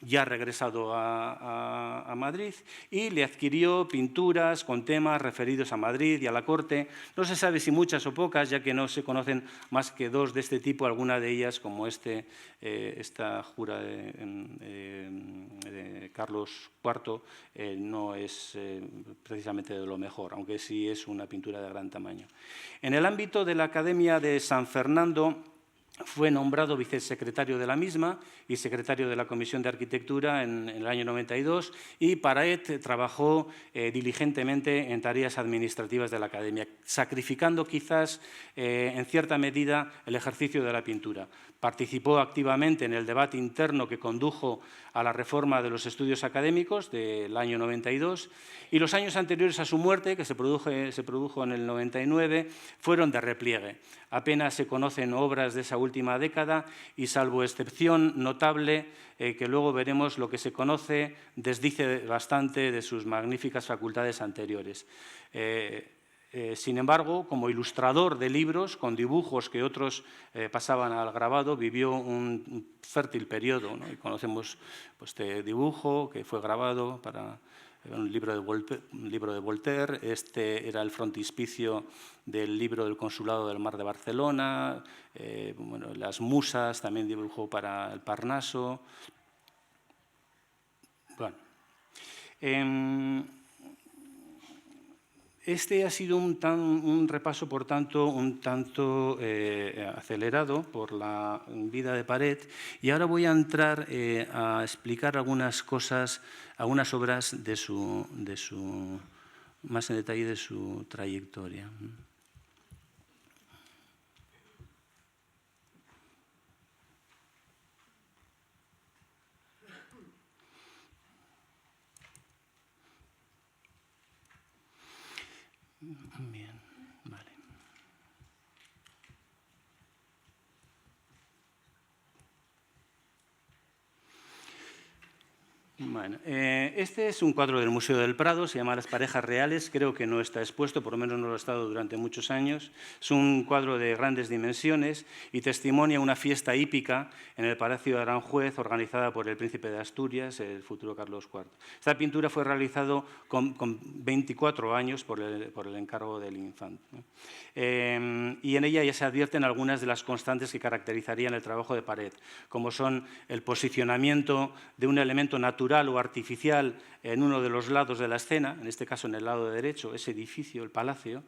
ya regresado a Madrid, y le adquirió pinturas con temas referidos a Madrid y a la corte. No se sabe si muchas o pocas, ya que no se conocen más que 2 de este tipo, alguna de ellas, como esta jura de Carlos IV, no es precisamente de lo mejor, aunque sí es una pintura de gran tamaño. En el ámbito de la Academia de San Fernando, fue nombrado vicesecretario de la misma y secretario de la Comisión de Arquitectura en el año 92, y Paret trabajó diligentemente en tareas administrativas de la Academia, sacrificando quizás en cierta medida el ejercicio de la pintura. Participó activamente en el debate interno que condujo a la reforma de los estudios académicos del año 92, y los años anteriores a su muerte, que se produjo en el 99, fueron de repliegue. Apenas se conocen obras de esa última década y, salvo excepción notable, que luego veremos, lo que se conoce desdice bastante de sus magníficas facultades anteriores. Sin embargo, como ilustrador de libros, con dibujos que otros pasaban al grabado, vivió un fértil periodo, ¿no? Y conocemos este dibujo que fue grabado para un libro de Voltaire. Este era el frontispicio del libro del Consulado del Mar de Barcelona. Bueno, las musas también dibujó para el Parnaso. Bueno, este ha sido un repaso, por tanto, un tanto acelerado por la vida de Paret, y ahora voy a entrar a explicar algunas cosas, algunas obras más en detalle de su trayectoria. Bien, vale. Bueno, este es un cuadro del Museo del Prado, se llama Las parejas reales, creo que no está expuesto, por lo menos no lo ha estado durante muchos años. Es un cuadro de grandes dimensiones y testimonia una fiesta hípica en el Palacio de Aranjuez, organizada por el príncipe de Asturias, el futuro Carlos IV. Esta pintura fue realizada con 24 años por el encargo del infante, ¿no? Y en ella ya se advierten algunas de las constantes que caracterizarían el trabajo de Paret, como son el posicionamiento de un elemento natural o artificial en uno de los lados de la escena, en este caso en el lado derecho, ese edificio, el palacio,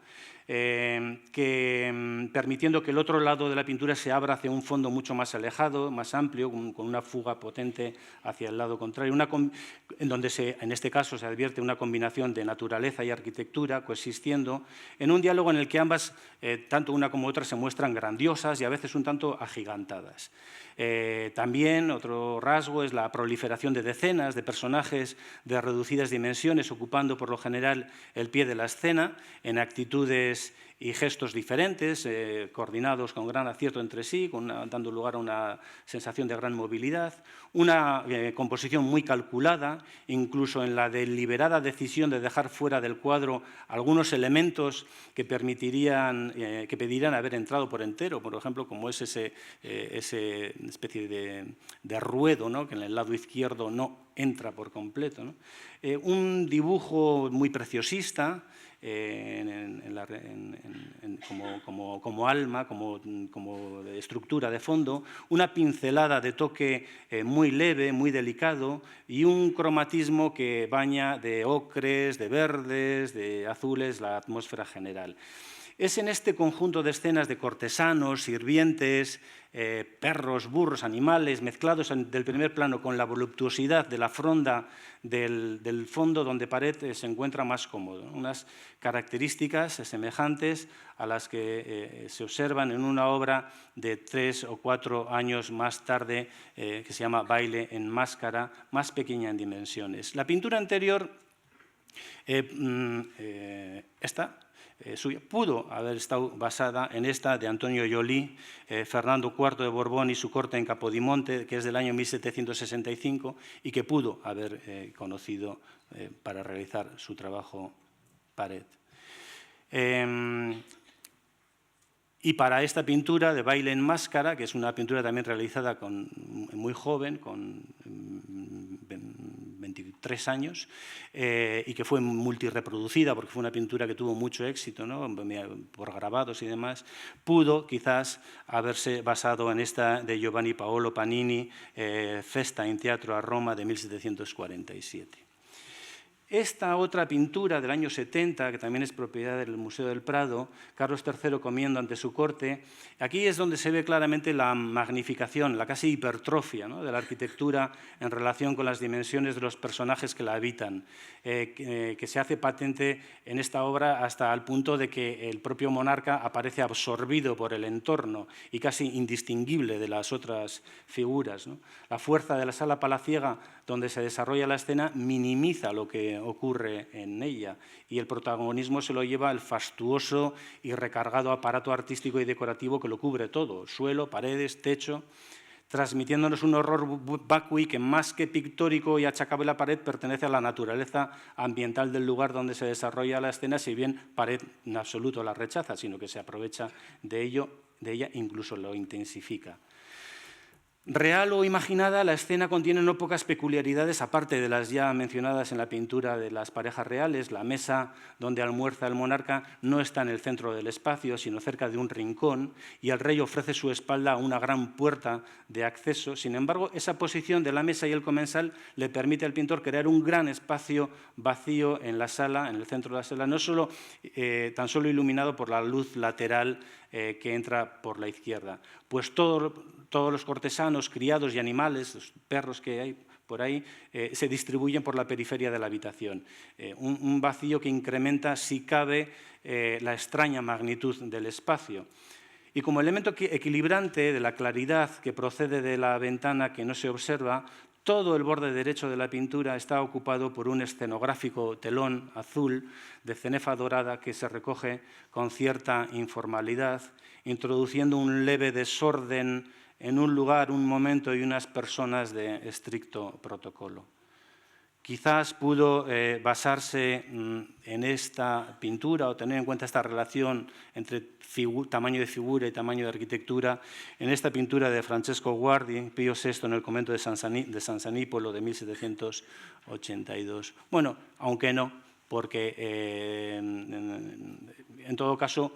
permitiendo que el otro lado de la pintura se abra hacia un fondo mucho más alejado, más amplio, con una fuga potente hacia el lado contrario, en donde en este caso se advierte una combinación de naturaleza y arquitectura coexistiendo, en un diálogo en el que ambas, tanto una como otra, se muestran grandiosas y a veces un tanto agigantadas. También otro rasgo es la proliferación de decenas de personajes de reducidas dimensiones, ocupando por lo general el pie de la escena, en actitudes y gestos diferentes, coordinados con gran acierto entre sí, dando lugar a una sensación de gran movilidad, una composición muy calculada, incluso en la deliberada decisión de dejar fuera del cuadro algunos elementos que pedirían haber entrado por entero, por ejemplo, como es esa especie de ruedo, ¿no?, que en el lado izquierdo no entra por completo, ¿no? Un dibujo muy preciosista, como alma, como estructura de fondo, una pincelada de toque muy leve, muy delicado, y un cromatismo que baña de ocres, de verdes, de azules la atmósfera general. Es en este conjunto de escenas de cortesanos, sirvientes, perros, burros, animales, mezclados del primer plano con la voluptuosidad de la fronda del fondo, donde Paret se encuentra más cómodo, ¿no? Unas características semejantes a las que se observan en una obra de 3 o 4 años más tarde, que se llama Baile en máscara, más pequeña en dimensiones. La pintura anterior, suya, pudo haber estado basada en esta de Antonio Joly, Fernando IV de Borbón y su corte en Capodimonte, que es del año 1765, y que pudo haber conocido para realizar su trabajo Paret. Y para esta pintura de Baile en máscara, que es una pintura también realizada muy joven, con 3 años y que fue multireproducida porque fue una pintura que tuvo mucho éxito, ¿no? Por grabados y demás, pudo quizás haberse basado en esta de Giovanni Paolo Panini, Festa in Teatro a Roma de 1747. Esta otra pintura del año 70, que también es propiedad del Museo del Prado, Carlos III comiendo ante su corte, aquí es donde se ve claramente la magnificación, la casi hipertrofia, ¿no?, de la arquitectura en relación con las dimensiones de los personajes que la habitan, que se hace patente en esta obra hasta el punto de que el propio monarca aparece absorbido por el entorno y casi indistinguible de las otras figuras, ¿no? La fuerza de la sala palaciega donde se desarrolla la escena minimiza lo que ocurre en ella y el protagonismo se lo lleva el fastuoso y recargado aparato artístico y decorativo que lo cubre todo, suelo, paredes, techo, transmitiéndonos un horror vacui que más que pictórico y achacable a la pared pertenece a la naturaleza ambiental del lugar donde se desarrolla la escena, si bien pared en absoluto la rechaza, sino que se aprovecha de ella, incluso lo intensifica. Real o imaginada, la escena contiene no pocas peculiaridades, aparte de las ya mencionadas en la pintura de las parejas reales. La mesa donde almuerza el monarca no está en el centro del espacio, sino cerca de un rincón, y el rey ofrece su espalda a una gran puerta de acceso. Sin embargo, esa posición de la mesa y el comensal le permite al pintor crear un gran espacio vacío en la sala, en el centro de la sala, no solo, tan solo iluminado por la luz lateral que entra por la izquierda. Pues todos los cortesanos, criados y animales, los perros que hay por ahí, se distribuyen por la periferia de la habitación. Un vacío que incrementa, si cabe, la extraña magnitud del espacio. Y como elemento equilibrante de la claridad que procede de la ventana que no se observa, todo el borde derecho de la pintura está ocupado por un escenográfico telón azul de cenefa dorada que se recoge con cierta informalidad, introduciendo un leve desorden en un lugar, un momento y unas personas de estricto protocolo. Quizás pudo basarse en esta pintura o tener en cuenta esta relación entre tamaño de figura y tamaño de arquitectura en esta pintura de Francesco Guardi, Pío VI en el convento de San Sanipolo de 1782. Bueno, aunque no, porque en todo caso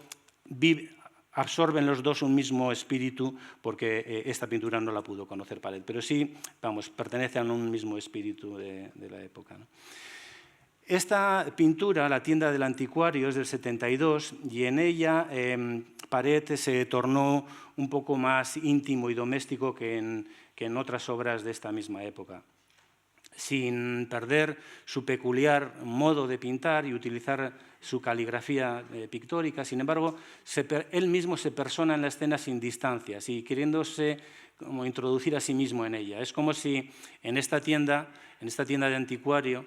absorben los dos un mismo espíritu, porque esta pintura no la pudo conocer Paret, pero sí, vamos, pertenecen a un mismo espíritu de la época, ¿no? Esta pintura, La tienda del anticuario, es del 72 y en ella Paret se tornó un poco más íntimo y doméstico que en otras obras de esta misma época, sin perder su peculiar modo de pintar y utilizar su caligrafía pictórica. Sin embargo, él mismo se persona en la escena sin distancias y queriéndose como introducir a sí mismo en ella. Es como si en esta tienda de anticuario,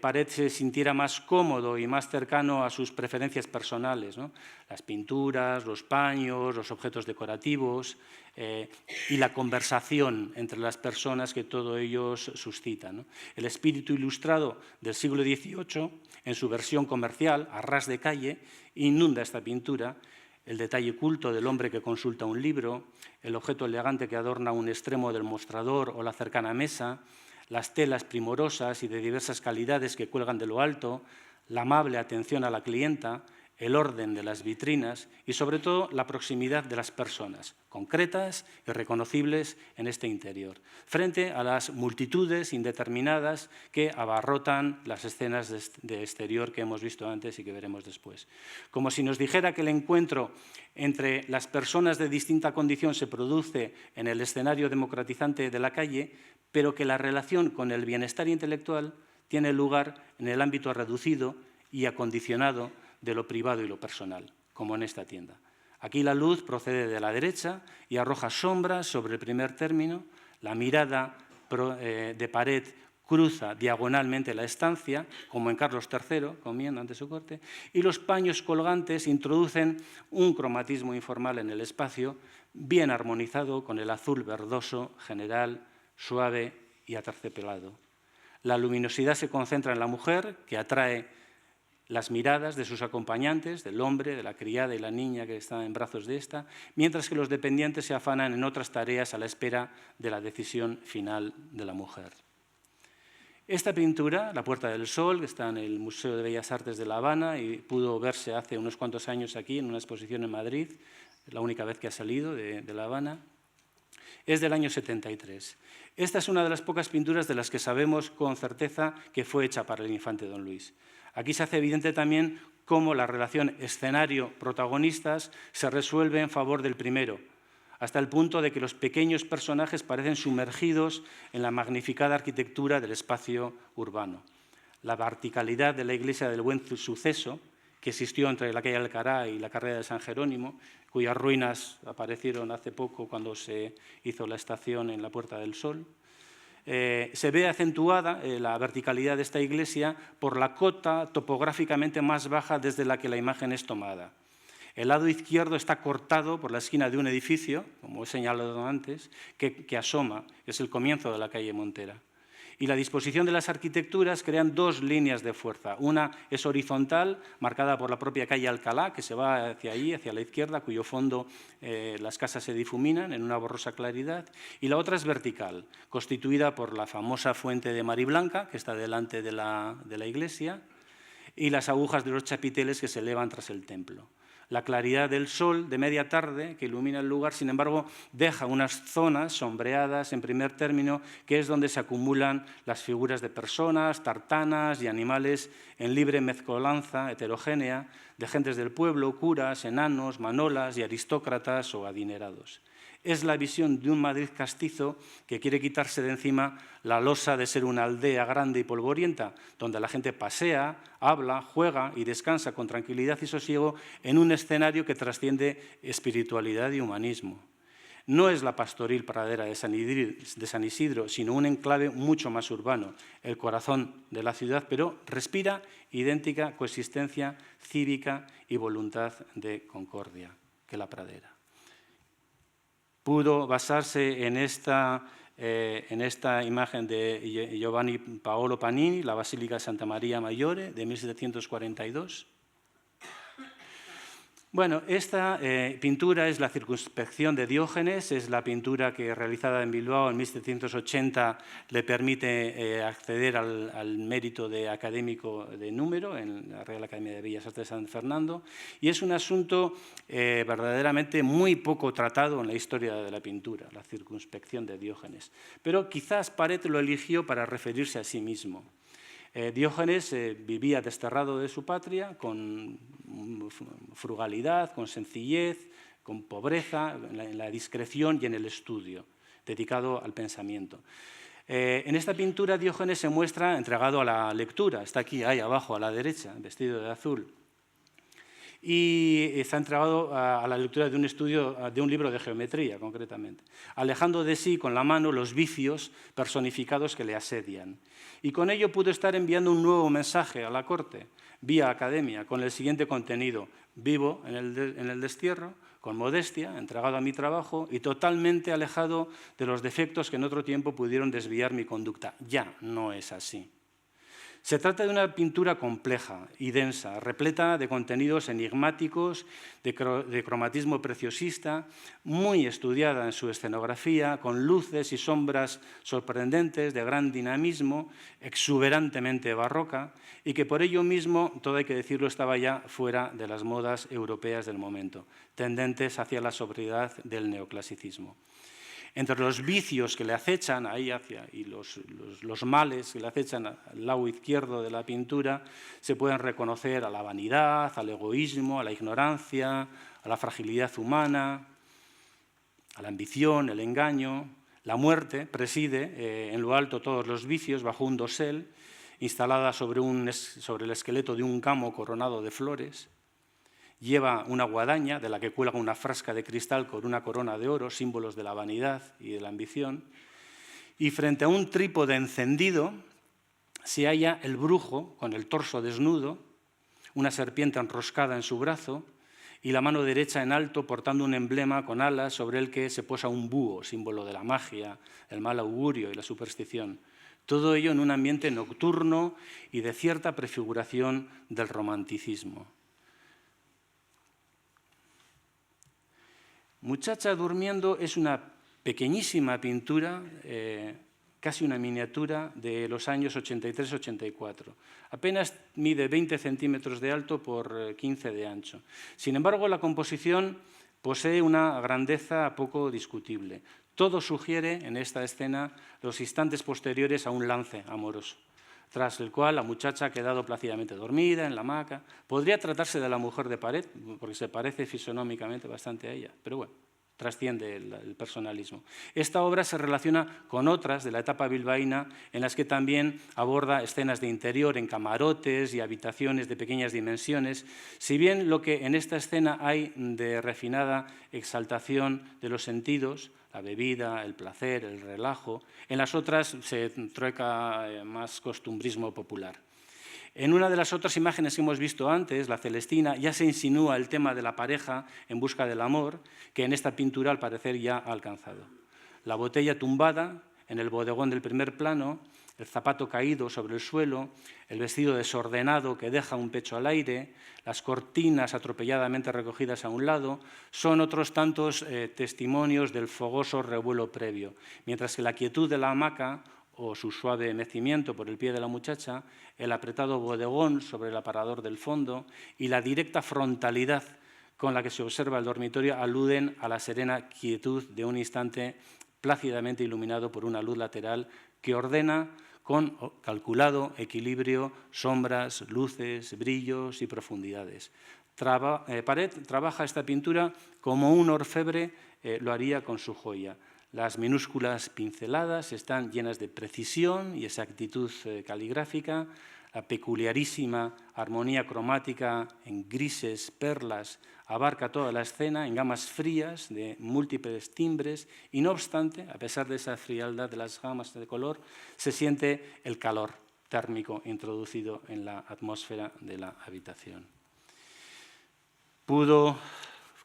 Paret se sintiera más cómodo y más cercano a sus preferencias personales, ¿no? Las pinturas, los paños, los objetos decorativos y la conversación entre las personas que todo ello suscita, ¿no? El espíritu ilustrado del siglo XVIII, en su versión comercial, a ras de calle, inunda esta pintura. El detalle culto del hombre que consulta un libro, el objeto elegante que adorna un extremo del mostrador o la cercana mesa, las telas primorosas y de diversas calidades que cuelgan de lo alto, la amable atención a la clienta, el orden de las vitrinas y, sobre todo, la proximidad de las personas, concretas y reconocibles en este interior, frente a las multitudes indeterminadas que abarrotan las escenas de exterior que hemos visto antes y que veremos después. Como si nos dijera que el encuentro entre las personas de distinta condición se produce en el escenario democratizante de la calle, pero que la relación con el bienestar intelectual tiene lugar en el ámbito reducido y acondicionado de lo privado y lo personal, como en esta tienda. Aquí la luz procede de la derecha y arroja sombras sobre el primer término, la mirada de Paret cruza diagonalmente la estancia, como en Carlos III, comiendo ante su corte, y los paños colgantes introducen un cromatismo informal en el espacio, bien armonizado con el azul verdoso general, suave y aterciopelado. La luminosidad se concentra en la mujer, que atrae las miradas de sus acompañantes, del hombre, de la criada y la niña que está en brazos de esta, mientras que los dependientes se afanan en otras tareas a la espera de la decisión final de la mujer. Esta pintura, La Puerta del Sol, que está en el Museo de Bellas Artes de La Habana y pudo verse hace unos cuantos años aquí en una exposición en Madrid, la única vez que ha salido de La Habana, es del año 73. Esta es una de las pocas pinturas de las que sabemos con certeza que fue hecha para el infante Don Luis. Aquí se hace evidente también cómo la relación escenario-protagonistas se resuelve en favor del primero, hasta el punto de que los pequeños personajes parecen sumergidos en la magnificada arquitectura del espacio urbano. La verticalidad de la iglesia del Buen Suceso, que existió entre la calle Alcará y la carrera de San Jerónimo, cuyas ruinas aparecieron hace poco cuando se hizo la estación en la Puerta del Sol. Se ve acentuada la verticalidad de esta iglesia por la cota topográficamente más baja desde la que la imagen es tomada. El lado izquierdo está cortado por la esquina de un edificio, como he señalado antes, que asoma, es el comienzo de la calle Montera. Y la disposición de las arquitecturas crean dos líneas de fuerza. Una es horizontal, marcada por la propia calle Alcalá, que se va hacia ahí, hacia la izquierda, cuyo fondo las casas se difuminan en una borrosa claridad. Y la otra es vertical, constituida por la famosa fuente de Mariblanca, que está delante de la iglesia, y las agujas de los chapiteles que se elevan tras el templo. La claridad del sol de media tarde que ilumina el lugar, sin embargo, deja unas zonas sombreadas en primer término, que es donde se acumulan las figuras de personas, tartanas y animales en libre mezcolanza heterogénea de gentes del pueblo, curas, enanos, manolas y aristócratas o adinerados. Es la visión de un Madrid castizo que quiere quitarse de encima la losa de ser una aldea grande y polvorienta, donde la gente pasea, habla, juega y descansa con tranquilidad y sosiego en un escenario que trasciende espiritualidad y humanismo. No es la pastoril pradera de San Isidro, sino un enclave mucho más urbano, el corazón de la ciudad, pero respira idéntica coexistencia cívica y voluntad de concordia que la pradera. Pudo basarse en esta imagen de Giovanni Paolo Panini, la Basílica de Santa María Maggiore, de 1742. Bueno, esta pintura es la circunspección de Diógenes, es la pintura que realizada en Bilbao en 1780 le permite acceder al mérito de académico de número en la Real Academia de Bellas Artes de San Fernando, y es un asunto verdaderamente muy poco tratado en la historia de la pintura, la circunspección de Diógenes. Pero quizás Paret lo eligió para referirse a sí mismo. Diógenes vivía desterrado de su patria con frugalidad, con sencillez, con pobreza, en la discreción y en el estudio, dedicado al pensamiento. En esta pintura Diógenes se muestra entregado a la lectura, está aquí, ahí abajo a la derecha, vestido de azul, y está entregado a la lectura de un libro de geometría, concretamente, alejando de sí con la mano los vicios personificados que le asedian. Y con ello pudo estar enviando un nuevo mensaje a la corte, vía academia, con el siguiente contenido: vivo en el destierro, con modestia, entregado a mi trabajo y totalmente alejado de los defectos que en otro tiempo pudieron desviar mi conducta. Ya no es así. Se trata de una pintura compleja y densa, repleta de contenidos enigmáticos, de cromatismo preciosista, muy estudiada en su escenografía, con luces y sombras sorprendentes, de gran dinamismo, exuberantemente barroca, y que por ello mismo, todo hay que decirlo, estaba ya fuera de las modas europeas del momento, tendentes hacia la sobriedad del neoclasicismo. Entre los vicios que le acechan ahí y los males que le acechan al lado izquierdo de la pintura, se pueden reconocer a la vanidad, al egoísmo, a la ignorancia, a la fragilidad humana, a la ambición, el engaño. La muerte preside en lo alto todos los vicios bajo un dosel, instalada sobre el esqueleto de un gamo coronado de flores. Lleva una guadaña de la que cuelga una frasca de cristal con una corona de oro, símbolos de la vanidad y de la ambición. Y frente a un trípode encendido se halla el brujo con el torso desnudo, una serpiente enroscada en su brazo y la mano derecha en alto portando un emblema con alas sobre el que se posa un búho, símbolo de la magia, el mal augurio y la superstición. Todo ello en un ambiente nocturno y de cierta prefiguración del romanticismo. Muchacha durmiendo es una pequeñísima pintura que casi una miniatura de los años 83-84. Apenas mide 20 centímetros de alto por 15 de ancho. Sin embargo, la composición posee una grandeza poco discutible. Todo sugiere en esta escena los instantes posteriores a un lance amoroso, tras el cual la muchacha ha quedado plácidamente dormida en la hamaca. Podría tratarse de la mujer de Paret, porque se parece fisonómicamente bastante a ella, pero bueno, trasciende el personalismo. Esta obra se relaciona con otras de la etapa bilbaína en las que también aborda escenas de interior en camarotes y habitaciones de pequeñas dimensiones, si bien lo que en esta escena hay de refinada exaltación de los sentidos, la bebida, el placer, el relajo, en las otras se trueca más costumbrismo popular. En una de las otras imágenes que hemos visto antes, la Celestina, ya se insinúa el tema de la pareja en busca del amor, que en esta pintura al parecer ya ha alcanzado. La botella tumbada en el bodegón del primer plano, el zapato caído sobre el suelo, el vestido desordenado que deja un pecho al aire, las cortinas atropelladamente recogidas a un lado, son otros tantos testimonios del fogoso revuelo previo, mientras que la quietud de la hamaca o su suave mecimiento por el pie de la muchacha, el apretado bodegón sobre el aparador del fondo y la directa frontalidad con la que se observa el dormitorio aluden a la serena quietud de un instante plácidamente iluminado por una luz lateral que ordena con calculado equilibrio sombras, luces, brillos y profundidades. Paret trabaja esta pintura como un orfebre lo haría con su joya. Las minúsculas pinceladas están llenas de precisión y exactitud caligráfica. La peculiarísima armonía cromática en grises, perlas, abarca toda la escena en gamas frías de múltiples timbres y, no obstante, a pesar de esa frialdad de las gamas de color, se siente el calor térmico introducido en la atmósfera de la habitación. Pudo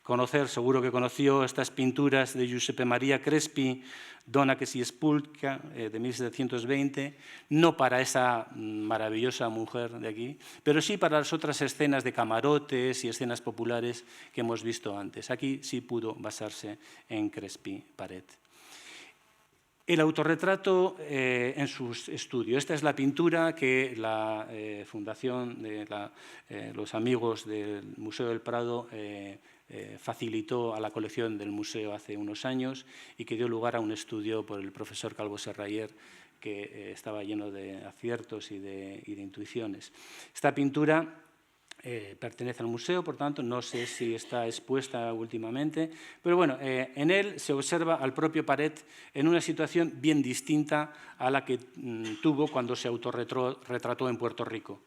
conocer, seguro que conoció, estas pinturas de Giuseppe Maria Crespi, Donna che si spulca, de 1720, no para esa maravillosa mujer de aquí, pero sí para las otras escenas de camarotes y escenas populares que hemos visto antes. Aquí sí pudo basarse en Crespi Paret. El autorretrato en su estudio. Esta es la pintura que la Fundación de los amigos del Museo del Prado facilitó a la colección del museo hace unos años y que dio lugar a un estudio por el profesor Calvo Serrayer que estaba lleno de aciertos y de intuiciones. Esta pintura pertenece al museo, por tanto, no sé si está expuesta últimamente, pero bueno, en él se observa al propio Paret en una situación bien distinta a la que tuvo cuando se autorretrató en Puerto Rico.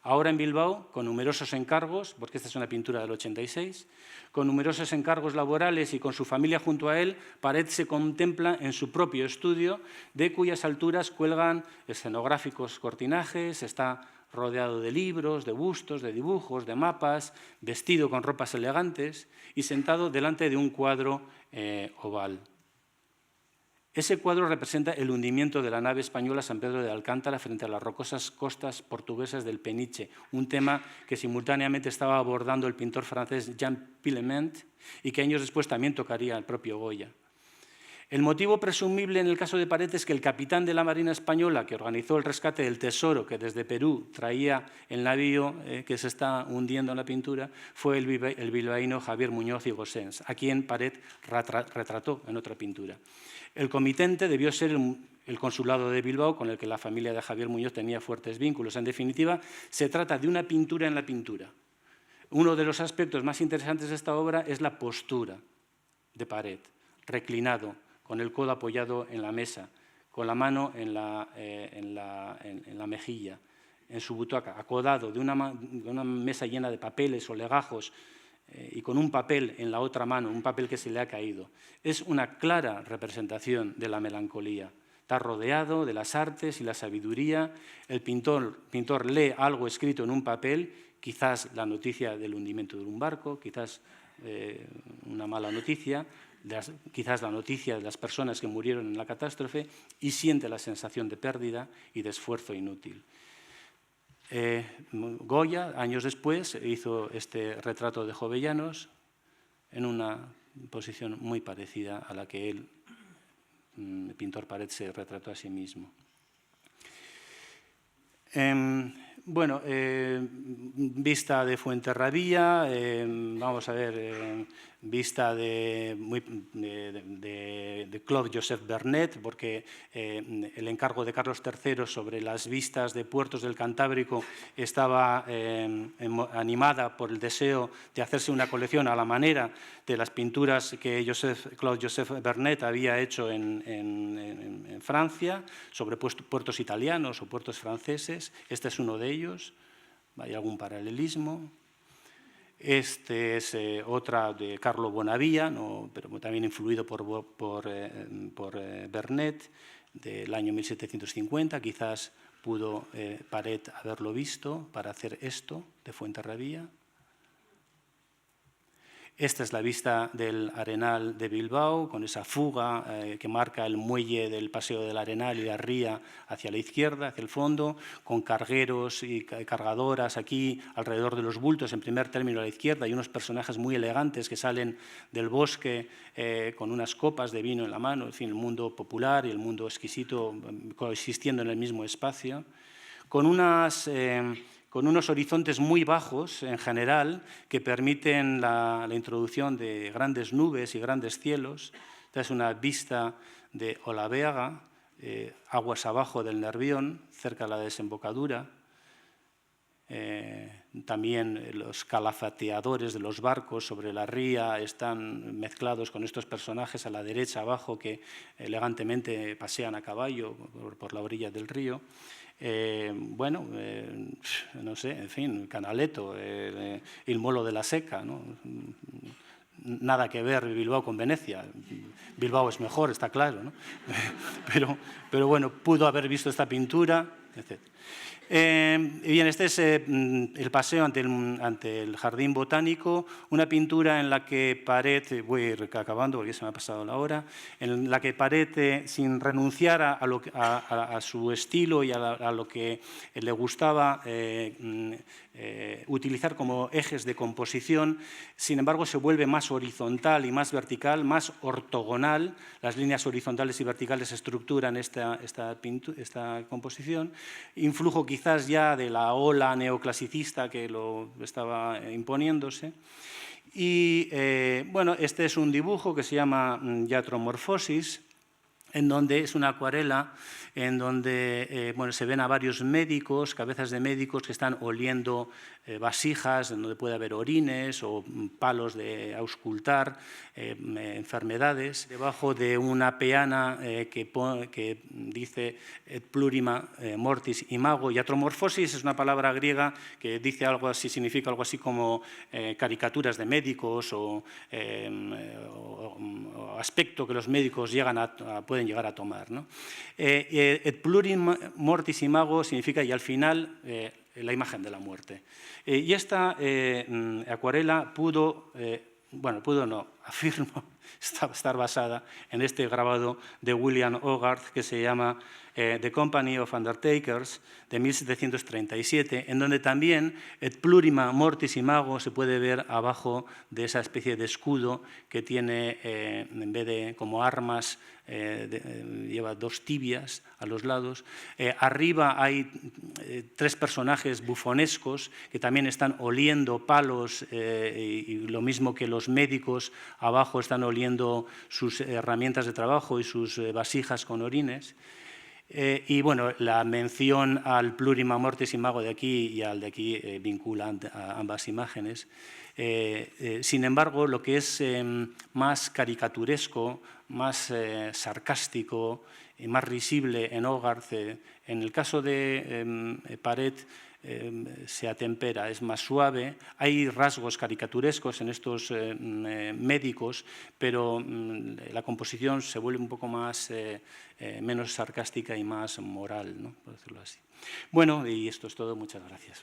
Ahora en Bilbao, con numerosos encargos, porque esta es una pintura del 86, con numerosos encargos laborales y con su familia junto a él, Paret se contempla en su propio estudio, de cuyas alturas cuelgan escenográficos cortinajes, está rodeado de libros, de bustos, de dibujos, de mapas, vestido con ropas elegantes y sentado delante de un cuadro oval. Ese cuadro representa el hundimiento de la nave española San Pedro de Alcántara frente a las rocosas costas portuguesas del Peniche, un tema que simultáneamente estaba abordando el pintor francés Jean Pillement y que años después también tocaría el propio Goya. El motivo presumible en el caso de Paret es que el capitán de la Marina Española que organizó el rescate del tesoro que desde Perú traía el navío que se está hundiendo en la pintura fue el bilbaíno Javier Muñoz y Gossens, a quien Paret retrató en otra pintura. El comitente debió ser el consulado de Bilbao, con el que la familia de Javier Muñoz tenía fuertes vínculos. En definitiva, se trata de una pintura en la pintura. Uno de los aspectos más interesantes de esta obra es la postura de Paret, reclinado, con el codo apoyado en la mesa, con la mano en la mejilla, en su butaca, acodado de una mesa llena de papeles o legajos y con un papel en la otra mano, un papel que se le ha caído. Es una clara representación de la melancolía. Está rodeado de las artes y la sabiduría. El pintor lee algo escrito en un papel, quizás la noticia del hundimiento de un barco, quizás una mala noticia, quizás la noticia de las personas que murieron en la catástrofe, y siente la sensación de pérdida y de esfuerzo inútil. Goya, años después, hizo este retrato de Jovellanos en una posición muy parecida a la que él pintor Paret se retrató a sí mismo. Bueno, vista de Fuenterrabía, vamos a ver, vista de Claude Joseph Vernet, porque el encargo de Carlos III sobre las vistas de puertos del Cantábrico estaba animada por el deseo de hacerse una colección a la manera de las pinturas que Claude Joseph Vernet había hecho en Francia sobre puertos italianos o puertos franceses. Este es uno de ellos, hay algún paralelismo. Este es otra de Carlo Bonavía, ¿no? Pero también influido por Vernet, del año 1750. Quizás pudo Paret haberlo visto para hacer esto de Fuenterrabía. Esta es la vista del Arenal de Bilbao, con esa fuga que marca el muelle del Paseo del Arenal y la ría hacia la izquierda, hacia el fondo, con cargueros y cargadoras aquí alrededor de los bultos, en primer término a la izquierda, y unos personajes muy elegantes que salen del bosque con unas copas de vino en la mano, en fin, el mundo popular y el mundo exquisito coexistiendo en el mismo espacio, con unos horizontes muy bajos en general que permiten la introducción de grandes nubes y grandes cielos. Esta es una vista de Olaveaga, aguas abajo del Nervión, cerca de la desembocadura. También los calafateadores de los barcos sobre la ría están mezclados con estos personajes a la derecha abajo que elegantemente pasean a caballo por la orilla del río. Bueno, no sé, en fin, Canaletto, Il Molo de la Seca, ¿no? Nada que ver Bilbao con Venecia. Bilbao es mejor, está claro, ¿no? Pero bueno, pudo haber visto esta pintura, etc. Bien, este es el paseo ante el Jardín Botánico, una pintura en la que Paret, voy a ir acabando porque se me ha pasado la hora, en la que Paret, sin renunciar a su estilo y a lo que le gustaba utilizar como ejes de composición, sin embargo se vuelve más horizontal y más vertical, más ortogonal. Las líneas horizontales y verticales estructuran esta composición. Influjo quizás ya de la ola neoclasicista que lo estaba imponiéndose. Y bueno, este es un dibujo que se llama Iatromorfosis, en donde es una acuarela en donde bueno, se ven a varios médicos, cabezas de médicos que están oliendo vasijas en donde puede haber orines o palos de auscultar enfermedades, debajo de una peana que dice et plurima mortis imago. Iatromorfosis es una palabra griega que dice algo así, significa algo así como caricaturas de médicos o aspecto que los médicos pueden llegar a tomar, ¿no? Et plurim mortis imago significa y al final la imagen de la muerte. Y esta acuarela afirmo, estar basada en este grabado de William Hogarth que se llama The Company of Undertakers, de 1737, en donde también et plurima mortis imago se puede ver abajo de esa especie de escudo que tiene, en vez de como armas, lleva dos tibias a los lados. Arriba hay tres personajes bufonescos que también están oliendo palos y lo mismo que los médicos abajo están oliendo sus herramientas de trabajo y sus vasijas con orines. Y bueno, la mención al plurima mortis imago de aquí y al de aquí vinculan a ambas imágenes. Sin embargo, lo que es más caricaturesco, más sarcástico y más risible en Hogarth, en el caso de Paret, se atempera, es más suave. Hay rasgos caricaturescos en estos médicos, pero la composición se vuelve un poco más, menos sarcástica y más moral, ¿no? Por decirlo así. Bueno, y esto es todo. Muchas gracias.